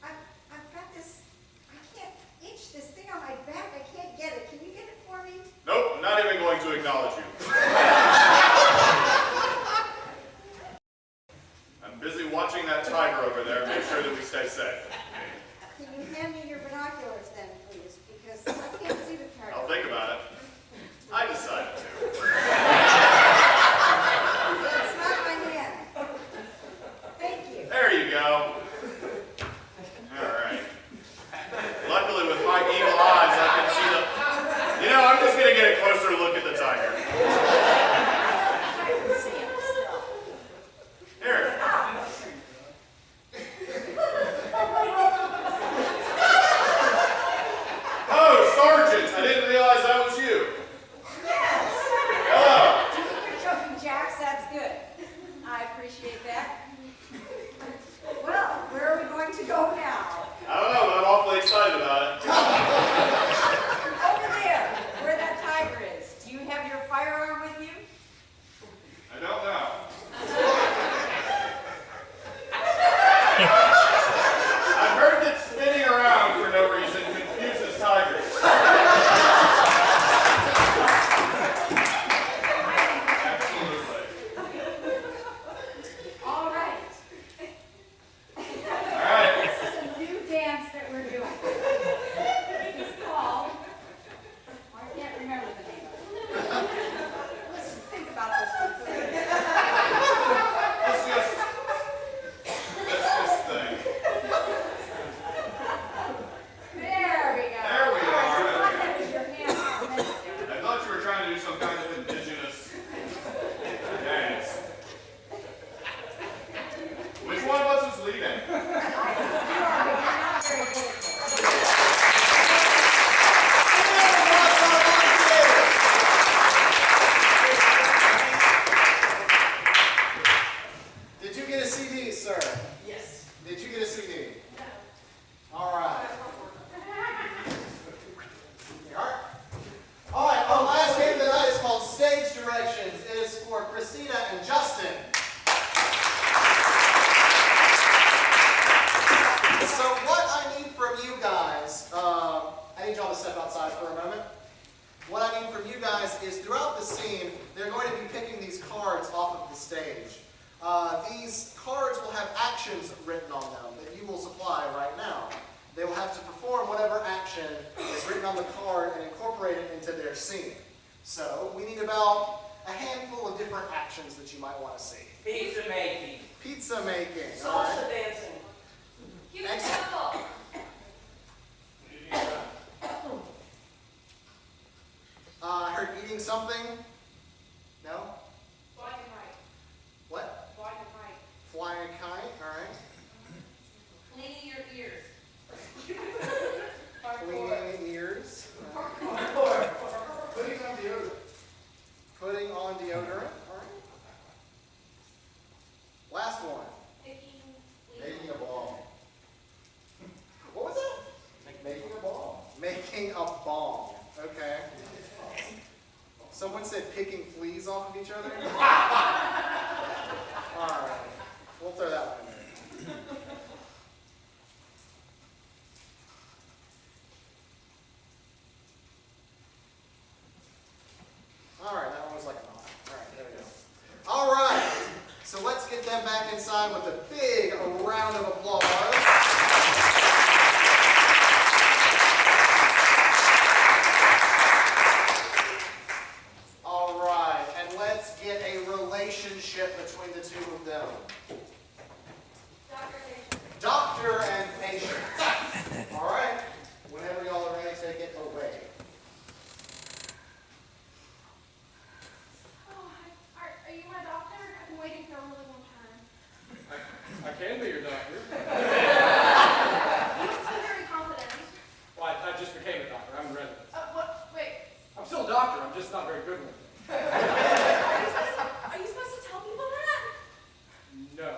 I've got this, I can't itch this thing on my back. I can't get it. Can you get it for me? Nope, I'm not even going to acknowledge you. I'm busy watching that tiger over there. Make sure that we stay safe. Can you hand me your binoculars then, please? Because I can't see the target. I'll think about it. I decided to. That's not my hand. Thank you. There you go. All right. Luckily, with my evil eyes, I can see the... You know, I'm just going to get a closer look at the tiger. I can see him still. Here. Oh, Sergeant, I didn't realize that was you. Yes. Hello. You're joking, Jax. That's good. I appreciate that. Well, where are we going to go now? I don't know, but I'm awfully excited about it. Over there, where that tiger is. Do you have your firearm with you? I don't know. I've heard that spinning around for no reason confuses tigers. Absolutely. All right. All right. This is a new dance that we're doing. It's called, I can't remember the name of it. Let's think about this one. Let's just think. There we go. There we All right, are. I thought that was your hand for a minute there. I thought you were trying to do some kind of indigenous dance. Which one was us leading? You are, but you're not very good at this. Did you get a CD, sir? Yes. Did you get a CD? All right. Here. All right, our last game tonight is called Stage Directions. It is for Christina and Justin. So what I need from you guys, I need y'all to step outside for a moment. What I need from you guys is throughout the scene, they're going to be picking these cards off of the stage. These cards will have actions written on them that you will supply right now. They will have to perform whatever action is written on the card and incorporate it into their scene. So we need about a handful of different actions that you might want to see. Pizza making. Pizza making. Salsa dancing. Human Excellent. temple. something? No? Flying a kite. What? Flying a kite. Flying a kite, all right. Cleaning your ears. Cleaning ears. Putting on deodorant. Putting on deodorant, all right. Last one. Making a ball. What was that? Making a ball. Making a ball. Okay. Someone said picking fleas off of each other. All right. We'll throw that one in there. All right, that one was like a knot. All right, there we go. All right, so let's get them back inside with a big round of applause. All right, and let's get a relationship between the two of them. Doctor and patient. All right, whenever y'all are ready, take it away. Are you my doctor? I've been waiting for a really long time. I can be your doctor. You don't seem very confident. Well, I just became a doctor. I'm a resident. What? Wait. I'm still a doctor. I'm just not very good with it. Are you supposed to tell people that? No.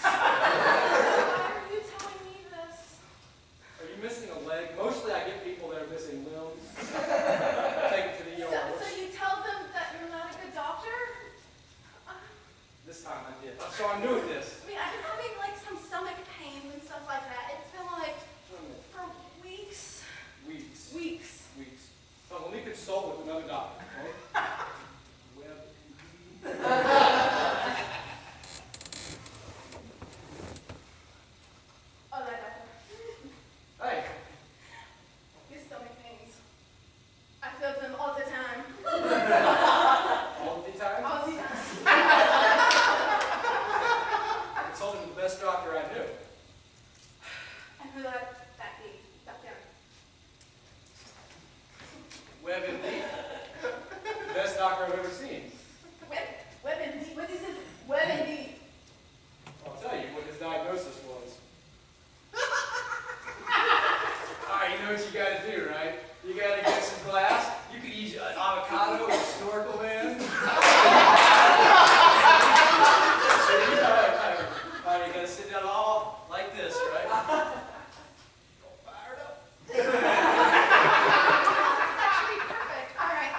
Why are you telling me this? Are you missing a leg? Mostly I get people that are missing limbs. Take it to the ER. So you tell them that you're not a good doctor? This time I did. So I'm new at this. I mean, I've been having like some stomach pains and stuff like that. It's been like for weeks. Weeks. Weeks. Weeks. So let me consult with another doctor. Okay? Oh, that doctor. Hey. Your stomach pains. I feel them all the time. All the time? All the time. I consulted with the best doctor I knew. And who that be? Doctor. WebMD. The best doctor I've ever seen. WebMD. What is this? WebMD. I'll tell you what his diagnosis was. Alright, you know what you gotta do, right? You gotta get some glass. You could use an avocado and a snorkel, man. Alright, you gotta sit down all like this, right? Fired up. That's actually perfect. All right.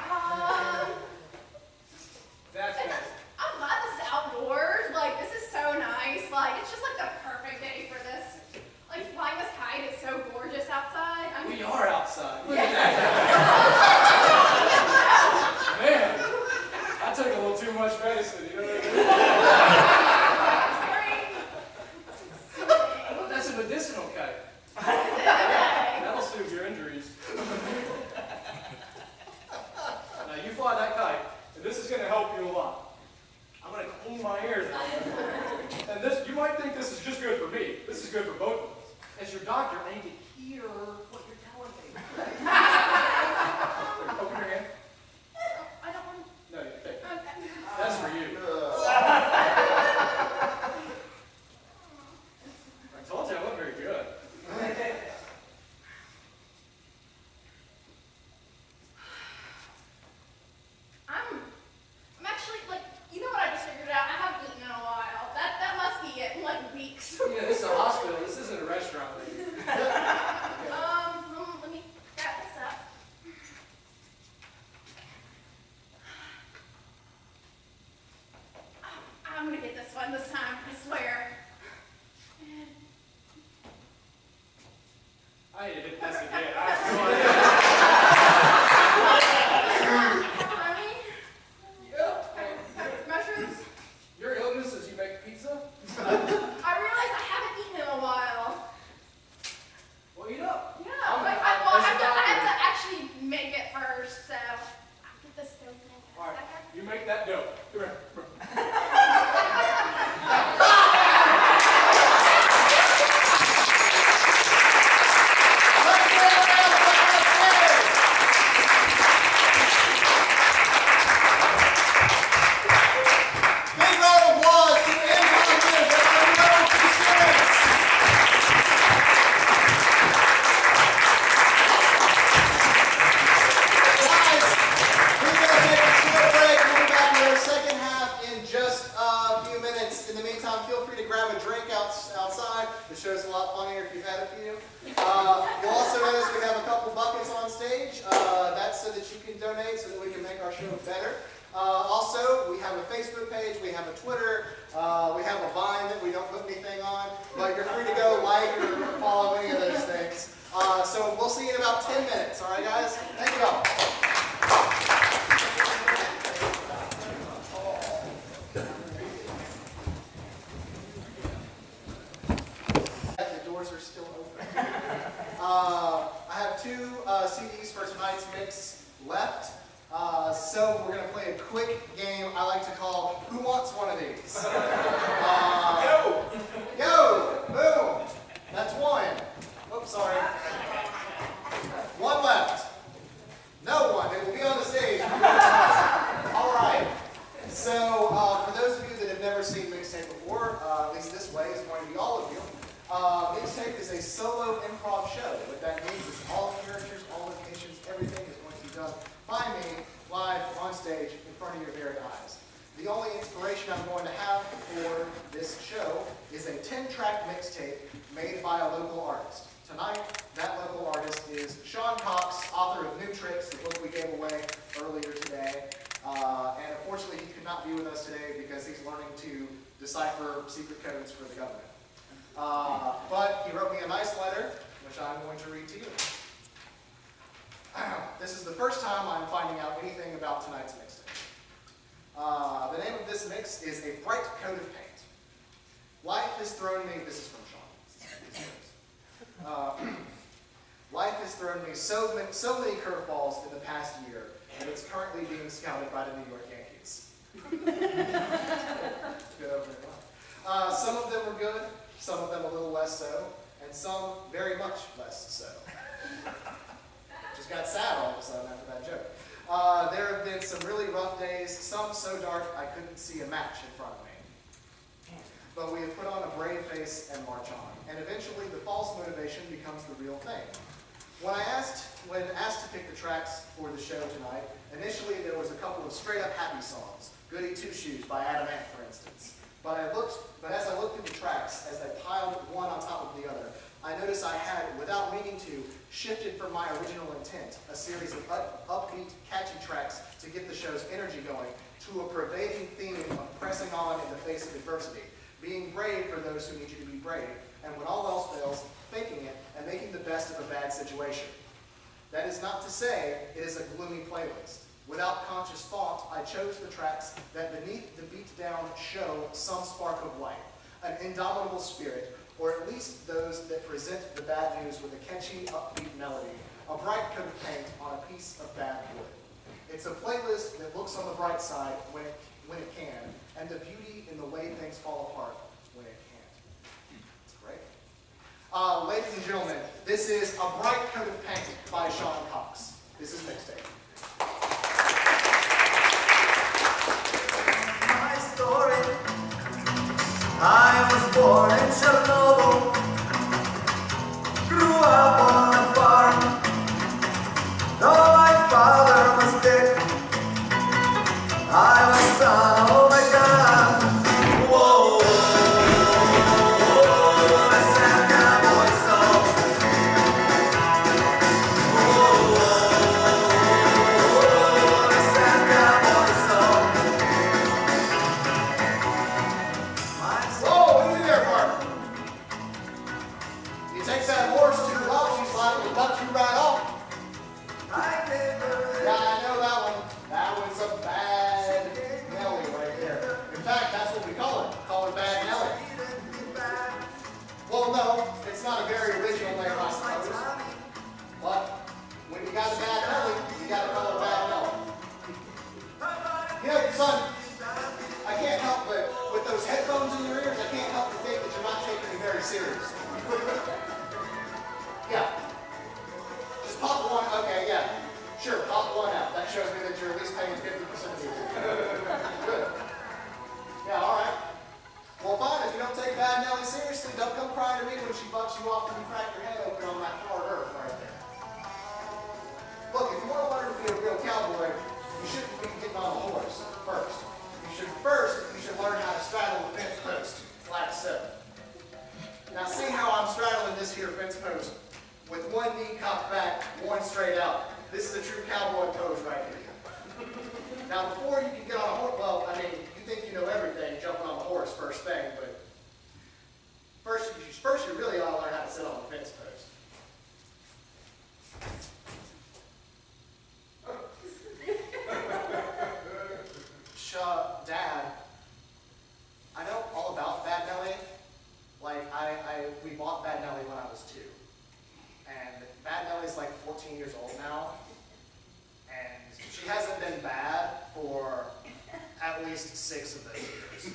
That's nice. I'm glad this is outdoors. Like, this is so nice. Like, it's just like the perfect day for this. Like, flying this kite is so gorgeous outside. I mean, We are outside. Look at that. Man, I took a little too much medicine, you know what I mean? That's a medicinal kite. That'll soothe your injuries. Now you fly that kite, and this is going to help you a lot. I'm going to clean my ears out. And this, you might think this is just good for me. This is good for both of us. As your doctor, I need to hear what you're telling me. Open your hand. I don't want No, you take it. to. That's for you. I told you I wasn't very good. I'm actually, like, you know what I just figured out? I haven't eaten in a while. That must be it in, like, weeks. Yeah, this is a hospital. This isn't a restaurant. Let me grab this up. I'm gonna get this one this time, I swear. I need to hit this again. Pepperoni? Mushrooms? Your illness is you make pizza? I realize I haven't eaten in a while. Well, eat up. Yeah, I'm- like, I'm- I as a have to doctor. actually make it first, so I'll get this dough in a All right, second. you make that dough. Come here. Let's give it a round stage. That's so that you can donate so that we can make our show better. Also, we have a Facebook page, we have a Twitter, we have a Vine that we don't put anything on, but you're free to go like or follow any of those things. So we'll see you in about 10 minutes, all right, guys? Thank you all. The doors are still open. I have 2 CDs for tonight's mix left. So we're going to play a quick game I like to call Who Wants One of These? Go! Boom! That's 1. Oops, sorry. 1 left. No one. It will be on the stage. All right. So for those of you that have never seen Mixtape before, at least this way is going to be all of you. Mixtape is a solo improv show. What that means is all characters, all locations, everything is going to be done by me, live on stage in front of your very eyes. The only inspiration I'm going to have for this show is a 10-track mixtape made by a local artist. Tonight, that local artist is Sean Cox, author of New Tricks, the book we gave away earlier today. And unfortunately, he could not be with us today because he's learning to decipher secret codes for the government. But he wrote me a nice letter, which I'm going to read to you. This is the first time I'm finding out anything about tonight's mixtape. The name of this mix is A Bright Coat of Paint. Life has thrown me, this is from Sean. Life has thrown me so many curveballs in the past year, and it's currently being scouted by the New York Yankees. Good opening line. Some of them were good, some of them a little less so, and some very much less so. Just got sad all of a sudden after that joke. There have been some really rough days, some so dark I couldn't see a match in front of me. But we have put on a brave face and march on, and eventually the false motivation becomes the real thing. When asked to pick the tracks for the show tonight, initially there was a couple of straight-up happy songs, Goody Two Shoes by Adam Ant, for instance. But as I looked at the tracks, as they piled one on top of the other, I noticed I had, without meaning to, shifted from my original intent, a series of upbeat, catchy tracks to get the show's energy going, to a pervading theme of pressing on in the face of adversity, being brave for those who need you to be brave, and when all else fails, faking it and making the best of a bad situation. That is not to say it is a gloomy playlist. Without conscious thought, I chose the tracks that beneath the beat down show some spark of life, an indomitable spirit, or at least those that present the bad news with a catchy, upbeat melody, a bright coat of paint on a piece of bad wood. It's a playlist that looks on the bright side when it can, and the beauty in the way things fall apart when it can't. It's great. Ladies and gentlemen, this is A Bright Coat of Paint by Sean Cox. This is Mixtape. My story. I was born in Chernobyl, grew up on a farm. Though my father was dead, I was son of a gun. Whoa, a sad cowboy song. Whoa, a sad cowboy song. Whoa, what are you there for? You take that horse too rough, she's liable to buck you right off. Yeah, I know that one. That one's a bad Nelly right there. In fact, that's what we call it. Call her Bad Nelly. Well, no, it's not a very original name, I suppose. But when you got a bad Nelly, you got to call her Bad Nelly. You know, son, I can't help but, with those headphones in your ears, I can't help but think that you're not taking me very serious. Yeah. Just pop one. Okay, yeah. Sure, pop one out. That shows me that you're at least paying 50% of your Good. Yeah, all right. Well, fine. If you don't take Bad Nelly seriously, don't come crying to me when she bucks you off and you crack your head open on that hard earth right there. Look, if you want to learn to be a real cowboy, you shouldn't be getting on a horse first. You should learn how to straddle the fence post, like so. Now see how I'm straddling this here fence post with one knee cocked back, one straight out. This is a true cowboy pose right here. Now, before you can get on a horse, well, I mean, you think you know everything, jumping on the horse first thing, but first you really ought to learn how to sit on the fence post. Dad, I know all about Bad Nelly. Like, we bought Bad Nelly when I was 2. And Bad Nelly's like 14 years old now. And she hasn't been bad for at least 6 of those years.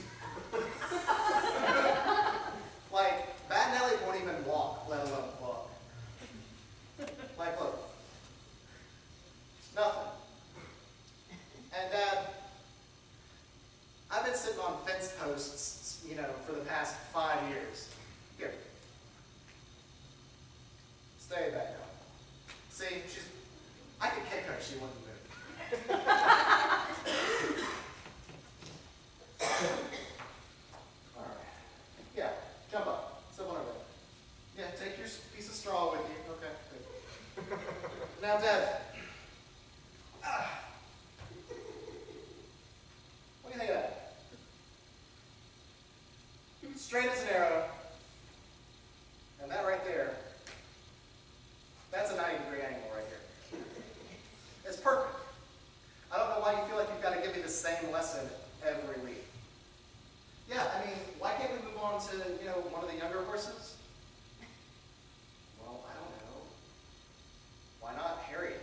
Like, Bad Nelly won't even walk, let alone walk. Like, look. Nothing. And Dad, I've been sitting on fence posts, for the past 5 years. Here. Stay back now. See, I could kick her if she wouldn't move. All right. Yeah, jump up. Sit on over there. Yeah, take your piece of straw with you. Okay, good. Now, Dad. What do you think of that? Straight as an arrow. And that right there, that's a 90-degree angle right here. It's perfect. I don't know why you feel like you've got to give me the same lesson every week. Yeah, I mean, why can't we move on to, one of the younger horses? Well, I don't know. Why not Harriet?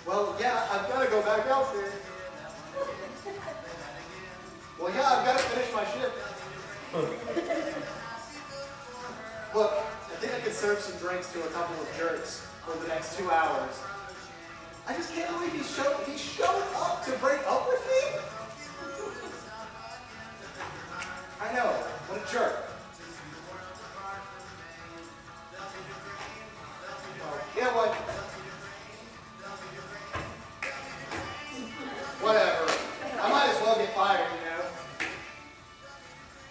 Well, yeah, I've got to go back out there. Well, yeah, I've got to finish my shift. Look, I think I could serve some drinks to a couple of jerks for the next 2 hours. I just can't believe he showed up to break up with me. I know, what a jerk. Well, you know what? Whatever. I might as well get fired,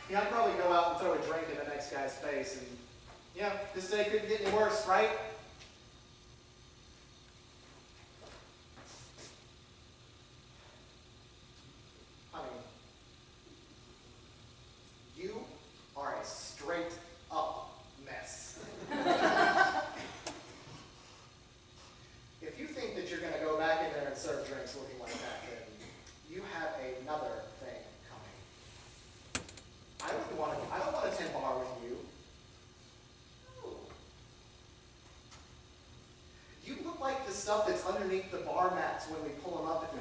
Yeah, I'd probably go out and throw a drink in the next guy's face, and, this day couldn't get any worse, right? Honey, you are a straight-up mess. If you think that you're going to go back in there and serve drinks looking like that, then you have another thing coming. I don't want to tend bar with you. No. You look like the stuff that's underneath the bar mats when we pull them up at the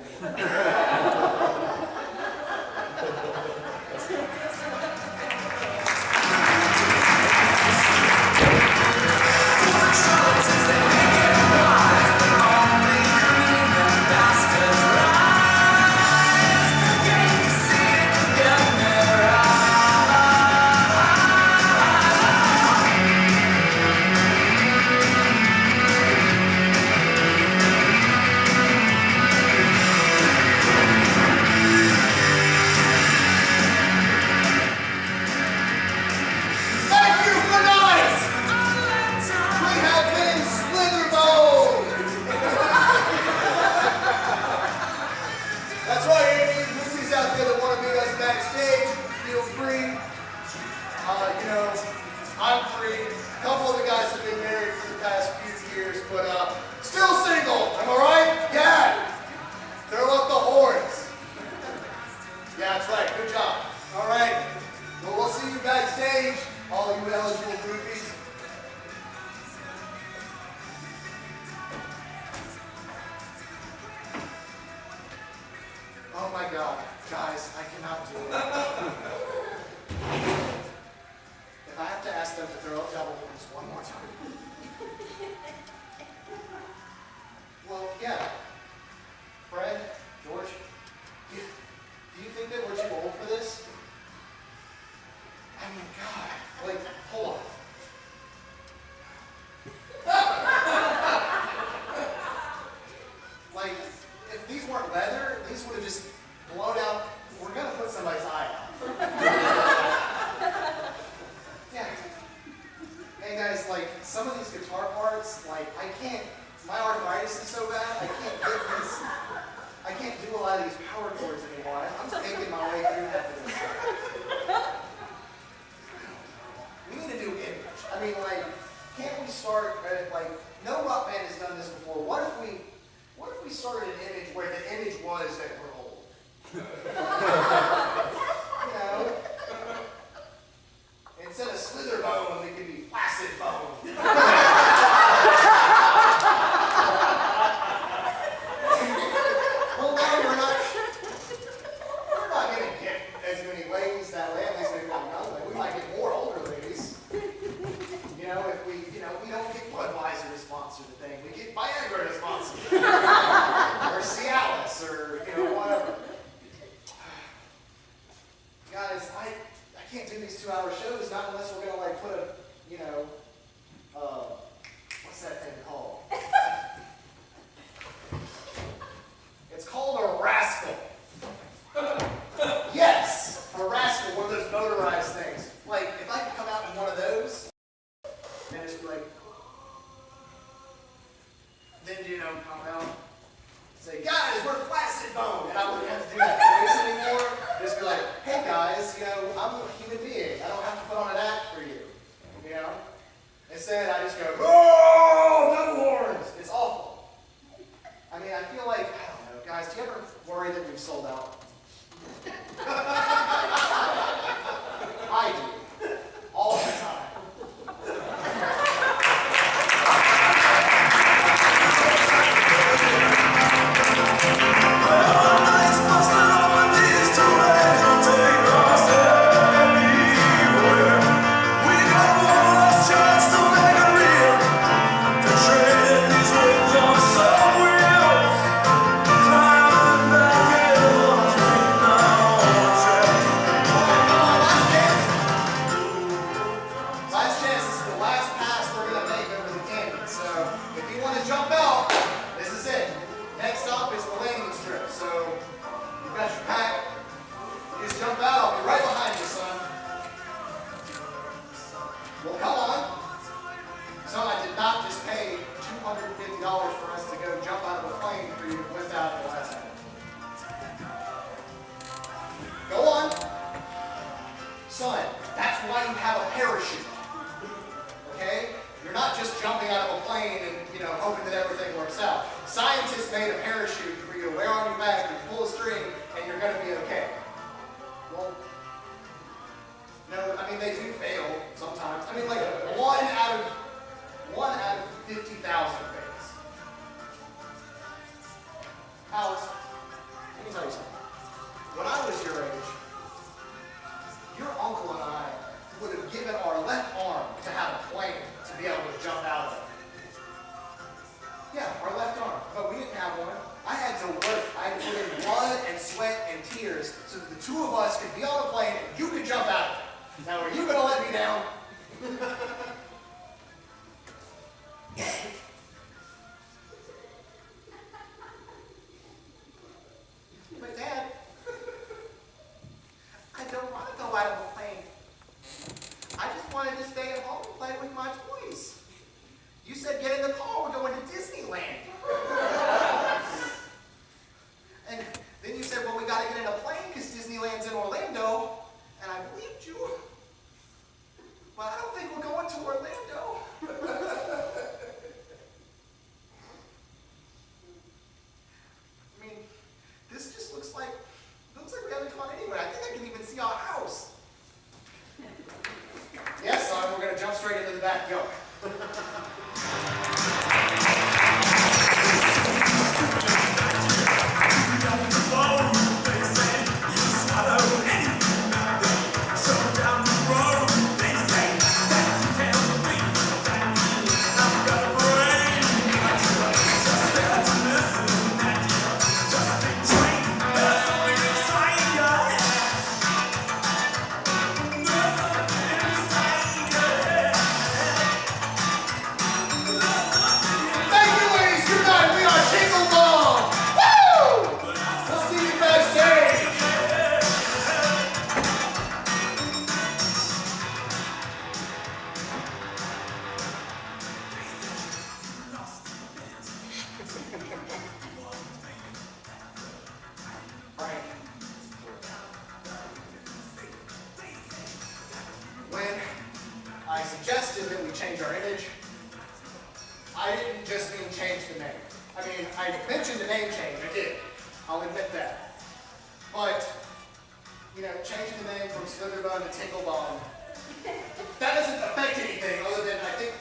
guys, I can't do these 2-hour shows, not unless we're gonna like put a, what's that thing called? It's called a rascal. Yes, a rascal, one of those motorized things. Like, if I could come out in one of those, and just be like, then, come out, say, guys, we're Flaccid Bone, and I wouldn't have to do that voice anymore. Just be like, hey guys, I'm a human being. I don't have to put on an act for you, Instead, I just go, oh, double horns. It's awful. I mean, I feel like, I don't know, guys, do you ever worry that we've sold out? I do. All the time. Last chance, this is the last pass we're going to make over the canyon. So if you want to jump out, this is it. Next stop is the landing strip. So you've got your pack. You just jump out. I'll be right behind you, son. Well, come on. Son, I did not just pay $250 for us to go jump out of a plane for you to blip out at the last minute. Go on. Son, that's why you have a parachute. Okay? You're not just jumping out of a plane and, hoping that everything works out. Scientists made a parachute for you to wear on your back, you pull a string, and you're going to be okay. Well, they do fail sometimes. Like one out of 50,000 fails. Alex, let me tell you something. When I was your age, your uncle and I would have given our left arm to have a plane to be able to jump out of. Yeah, our left arm. But we didn't have one. I had to work. I had to put in blood and sweat and tears so that the two of us could be on a plane and you could jump out of it. Now, are you going to let me down? But Dad, I don't want to go out of a plane. I just wanted to stay at home and play with my toys. You said get in the car, we're going to Disneyland. And then you said, well, we got to get in a plane because Disneyland's in Orlando. And I believed you. But I don't think we're going to Orlando. This just looks like we haven't gone anywhere. I think I can even see our house. Yes, son, we're going to jump straight into the backyard. When I suggested that we change our image, I didn't just mean change the name. I mentioned the name change, I did. I'll admit that. But, changing the name from Slitherbone to Tinklebone, that doesn't affect anything other than I think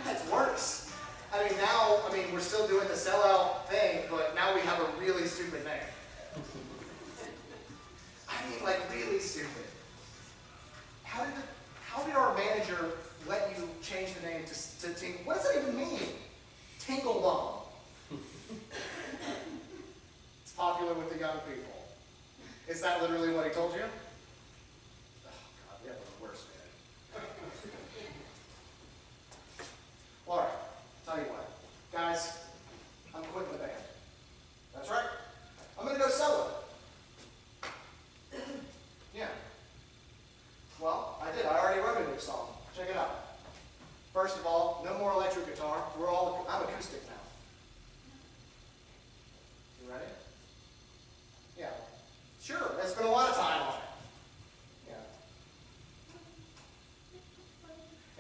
that's worse. Now, we're still doing the sellout thing, but now we have a really stupid name. Really stupid. How did our manager let you change the name to Tingle? What does that even mean? Tinklebone. It's popular with the young people. Is that literally what he told you? quick song. Check it out. First of all, no more electric guitar. I'm acoustic now. You ready? Yeah. Sure, I spent a lot of time on it. Yeah.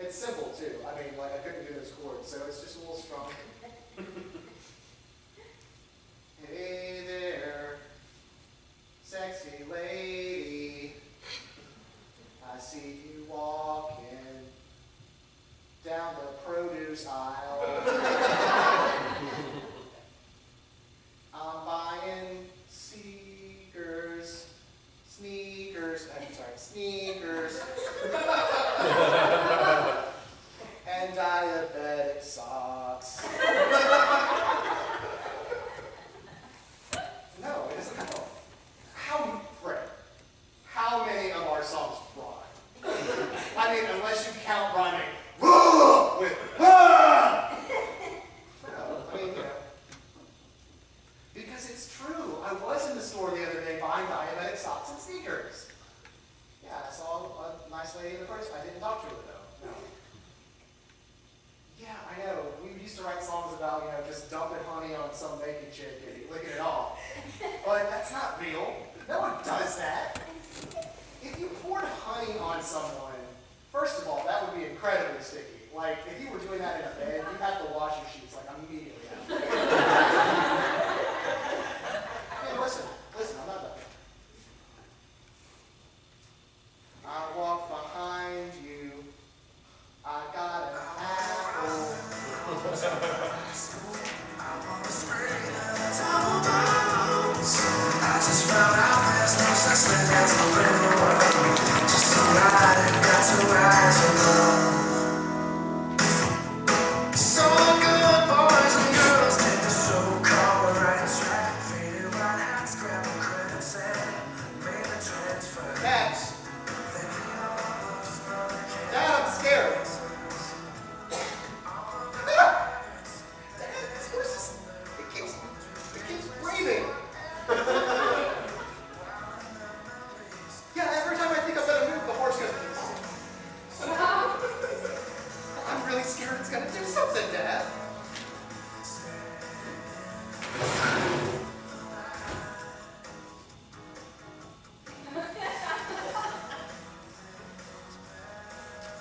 It's simple too. I mean, like I couldn't do those chords, so it's just a little strong. Hey there, sexy lady. I see you walking down the produce aisle. I'm buying sneakers, and diabetic socks. No, it isn't. How many of our songs rhyme? I mean, unless you count rhyming with No, I mean, because it's true. I was in the store the other day buying diabetic socks and sneakers. Yeah, I saw a nice lady in the purse. I didn't talk to her though. No. Yeah, I know. We used to write songs about, just dumping honey on some naked chick and licking it off. But that's not real. No one does that. If you poured honey on someone, first of all, that would be incredibly sticky. Like, if you were doing that in a bed, you'd have to wash your sheets, like, immediately after. Hey, listen, I'm not done. I walked behind you. I got an apple. I just found out there's no such thing as a river. Just a ride and got to rise above. So good boys and girls take the so-called right track. Faded white hats, grabbing credits and made the transfer. Dad, I'm scared. It keeps breathing. Yeah, every time I think I better move, the horse goes. I'm really scared it's gonna do something, Dad.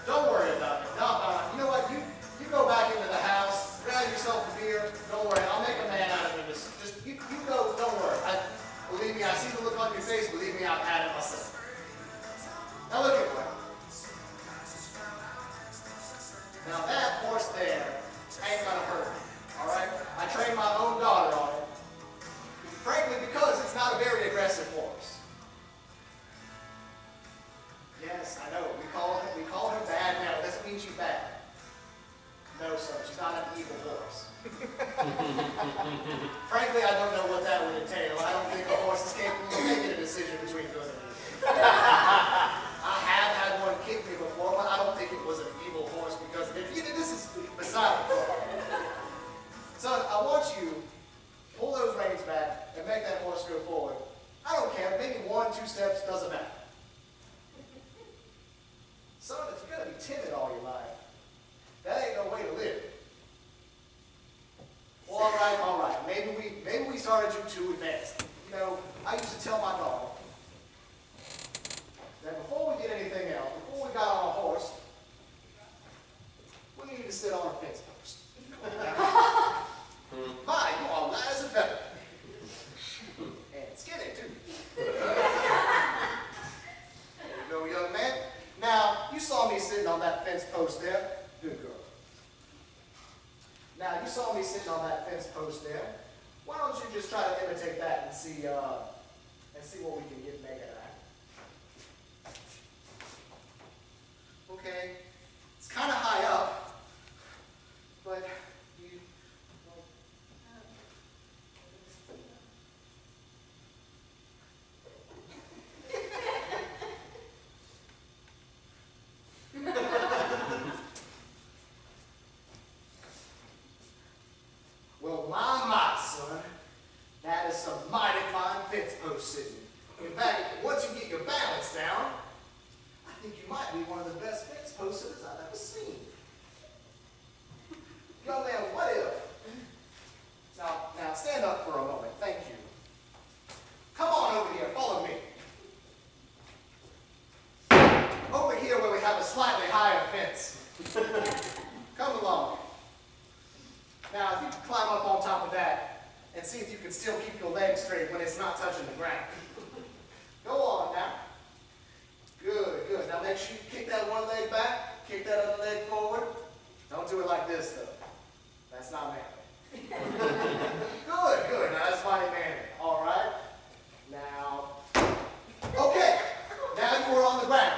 Don't worry about it. No, you know what? You go back into the house, grab yourself a beer. Don't worry, I'll make a man out of it. Just you go. Don't worry. Believe me, I see the look on your face. Believe me, I've had it myself. Now look at me. Now that horse there ain't gonna hurt me. All right? I trained my own daughter on it. Frankly, because it's not a very aggressive horse. Yes, I know. We call her bad now. It doesn't mean she's bad. No, sir. She's not an evil horse. Frankly, I don't know what that would entail. I don't think a horse is capable of making a decision between good and evil. I have had one kick me before, but I don't think it was an evil horse because this is beside the point. Son, I want you to pull those reins back and make that horse go forward. I don't care. Maybe 1-2 steps, doesn't matter. Son, if you're going to be timid all your life, that ain't no way to live. Well, all right. Maybe we started you too advanced. I used to tell my daughter that before we did anything else, before we got on a horse, we needed to sit on a fence post. My, you are light as a feather. And skinny, too. There you go, young man. Now, you saw me sitting on that fence post there. Good girl. Now, you saw me sitting on that fence post there. Why don't you just try to imitate that and see what we can get made of that? Okay, it's kind of high up, but you. Well, my son, that is some mighty fine fence post sitting. In fact, once you get your balance down, I think you might be one of the best fence posters I've ever seen. Young man, what if? Now stand up for a moment. Thank you. Come on over here. Follow me. Over here where we have a slightly higher fence. Come along. Now, if you can climb up on top of that and see if you can still keep your legs straight when it's not touching the ground. Go on now. Good, good. Now make sure you kick that one leg back, kick that other leg forward. Don't do it like this, though. That's not manly. Good, good. Now that's mighty manly. All right. Now, okay. Now you are on the ground.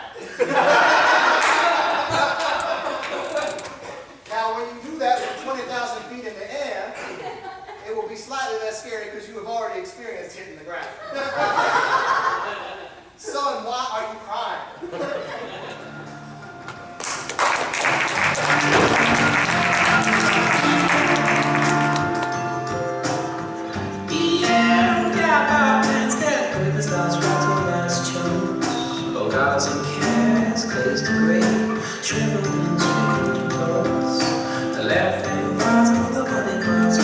Now, when you do that from 20,000 feet in the air, it will be slightly less scary because you have already experienced hitting the ground. Son, why are you crying? And cares glazed to gray, shriveled and sprinkled clothes. The laughing parts of the bunny clouds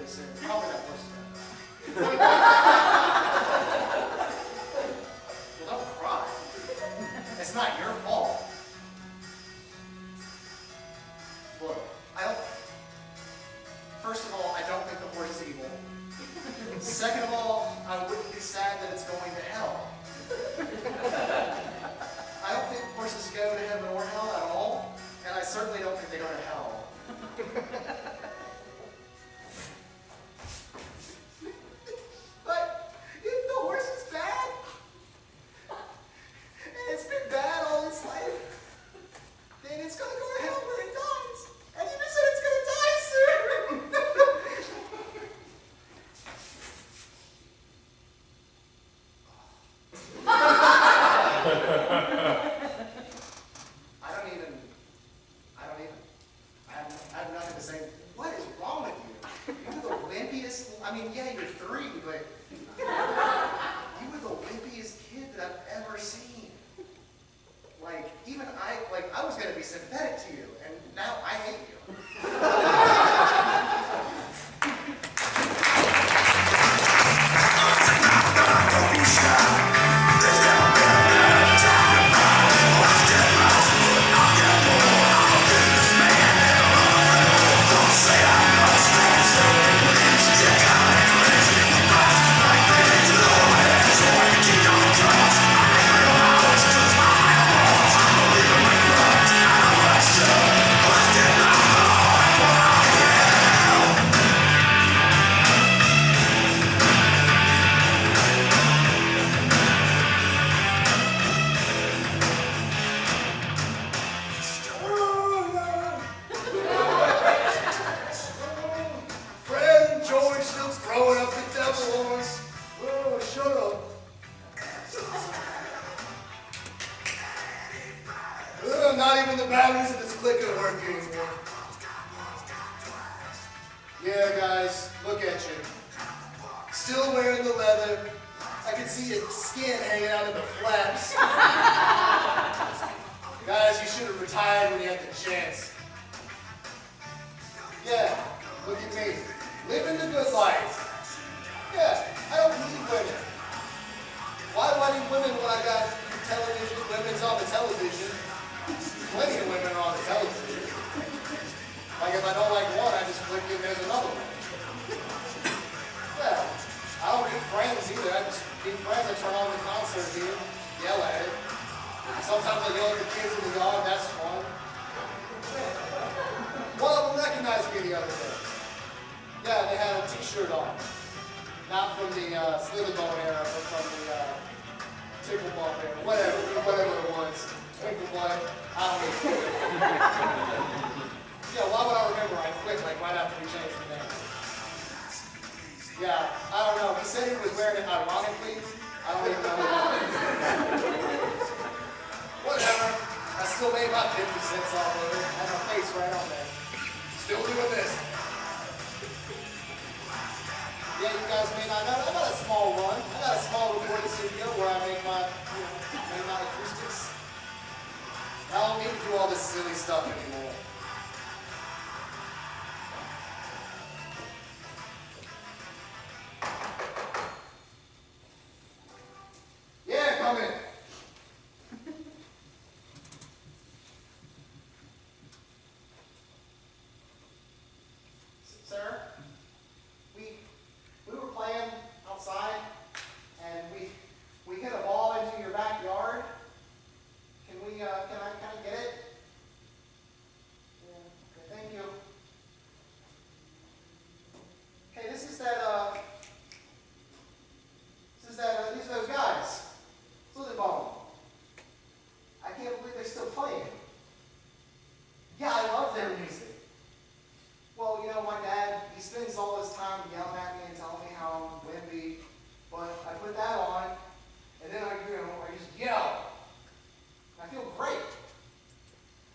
really soon. Probably that horse is Well, don't cry. It's not your fault. Look, first of all, I don't think the horse is evil. Second of all, I wouldn't be sad that it's going to hell. I don't think horses go to heaven or hell at all, and I certainly don't think they go to hell. But if the horse is bad, and it's been bad all its life, then it's going to go to hell when it dies. And you just said it's going to die soon. I have nothing to say. What is wrong with you? You're the wimpiest, I mean, yeah, you're 3, but you were the wimpiest kid that I've ever seen. Like, even I was going to be sympathetic to you, and now I hate you. Fred and George still throwing up the devil horns. Oh, shut up. Not even the batteries in this clicker work anymore. Yeah, guys, look at you. Still wearing the leather. I can see your skin hanging out of the flaps. Guys, you should have retired when you had the chance. Yeah, look at me. Living the good life. Yeah, I don't need women. Why do I need women when I got television? Women's on the television. Plenty of women are on the television. Like if I don't like one, I just click in, there's another one. Yeah, I don't need friends either. I just need friends. I turn on the concert here, yell at it. Sometimes I yell at the kids in the yard, that's fun. One of them recognized me the other day. Yeah, they had a t-shirt on. Not from the Slitherbone era, but from the Tickle Bump era. Whatever it was. Twinkle Butt. I don't know. Yeah, why would I remember? I quit like right after we changed the name. Yeah, I don't know. He said he was wearing it ironically. I don't even know whatever. I still made my 50 cents off of it. Had my face right on there. Still doing this. Yeah, you guys may not know. I got a small one. I got a small recording studio where I make my acoustics. I don't need to do all this silly stuff anymore. Yeah, come in. Sir, we were playing outside, and we hit a ball into your backyard. Can I get it? Yeah, okay, thank you. Okay, these are those guys. Slitherbone. I can't believe they're still playing. Yeah, I love their music. Well, you know, my dad, he spends all his time yelling at me and telling me how I'm wimpy, but I put that on, and then I just yell. I feel great.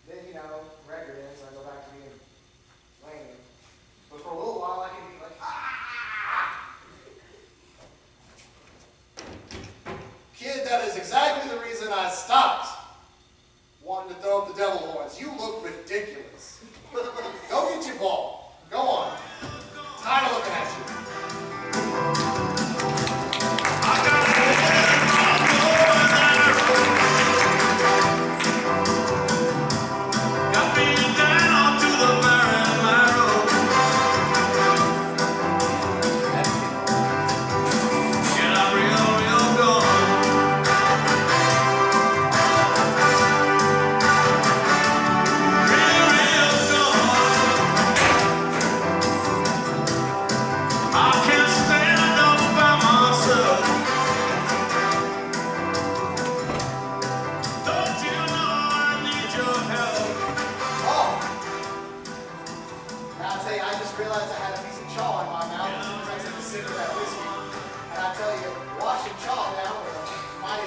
Then, record ends, and I go back to being lame. But for a little while, I can be like, Kid, that is exactly the reason I stopped wanting to throw up the devil horns. You look ridiculous. Go get your ball. Go on. Tired of looking at you.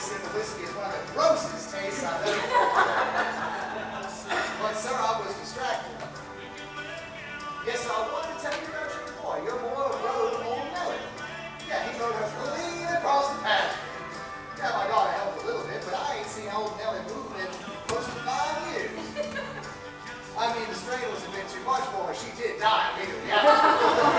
sip of whiskey is one of the grossest tastes I've ever had. But sir, I was distracted. Yes, I wanted to tell you about your boy. Your boy rode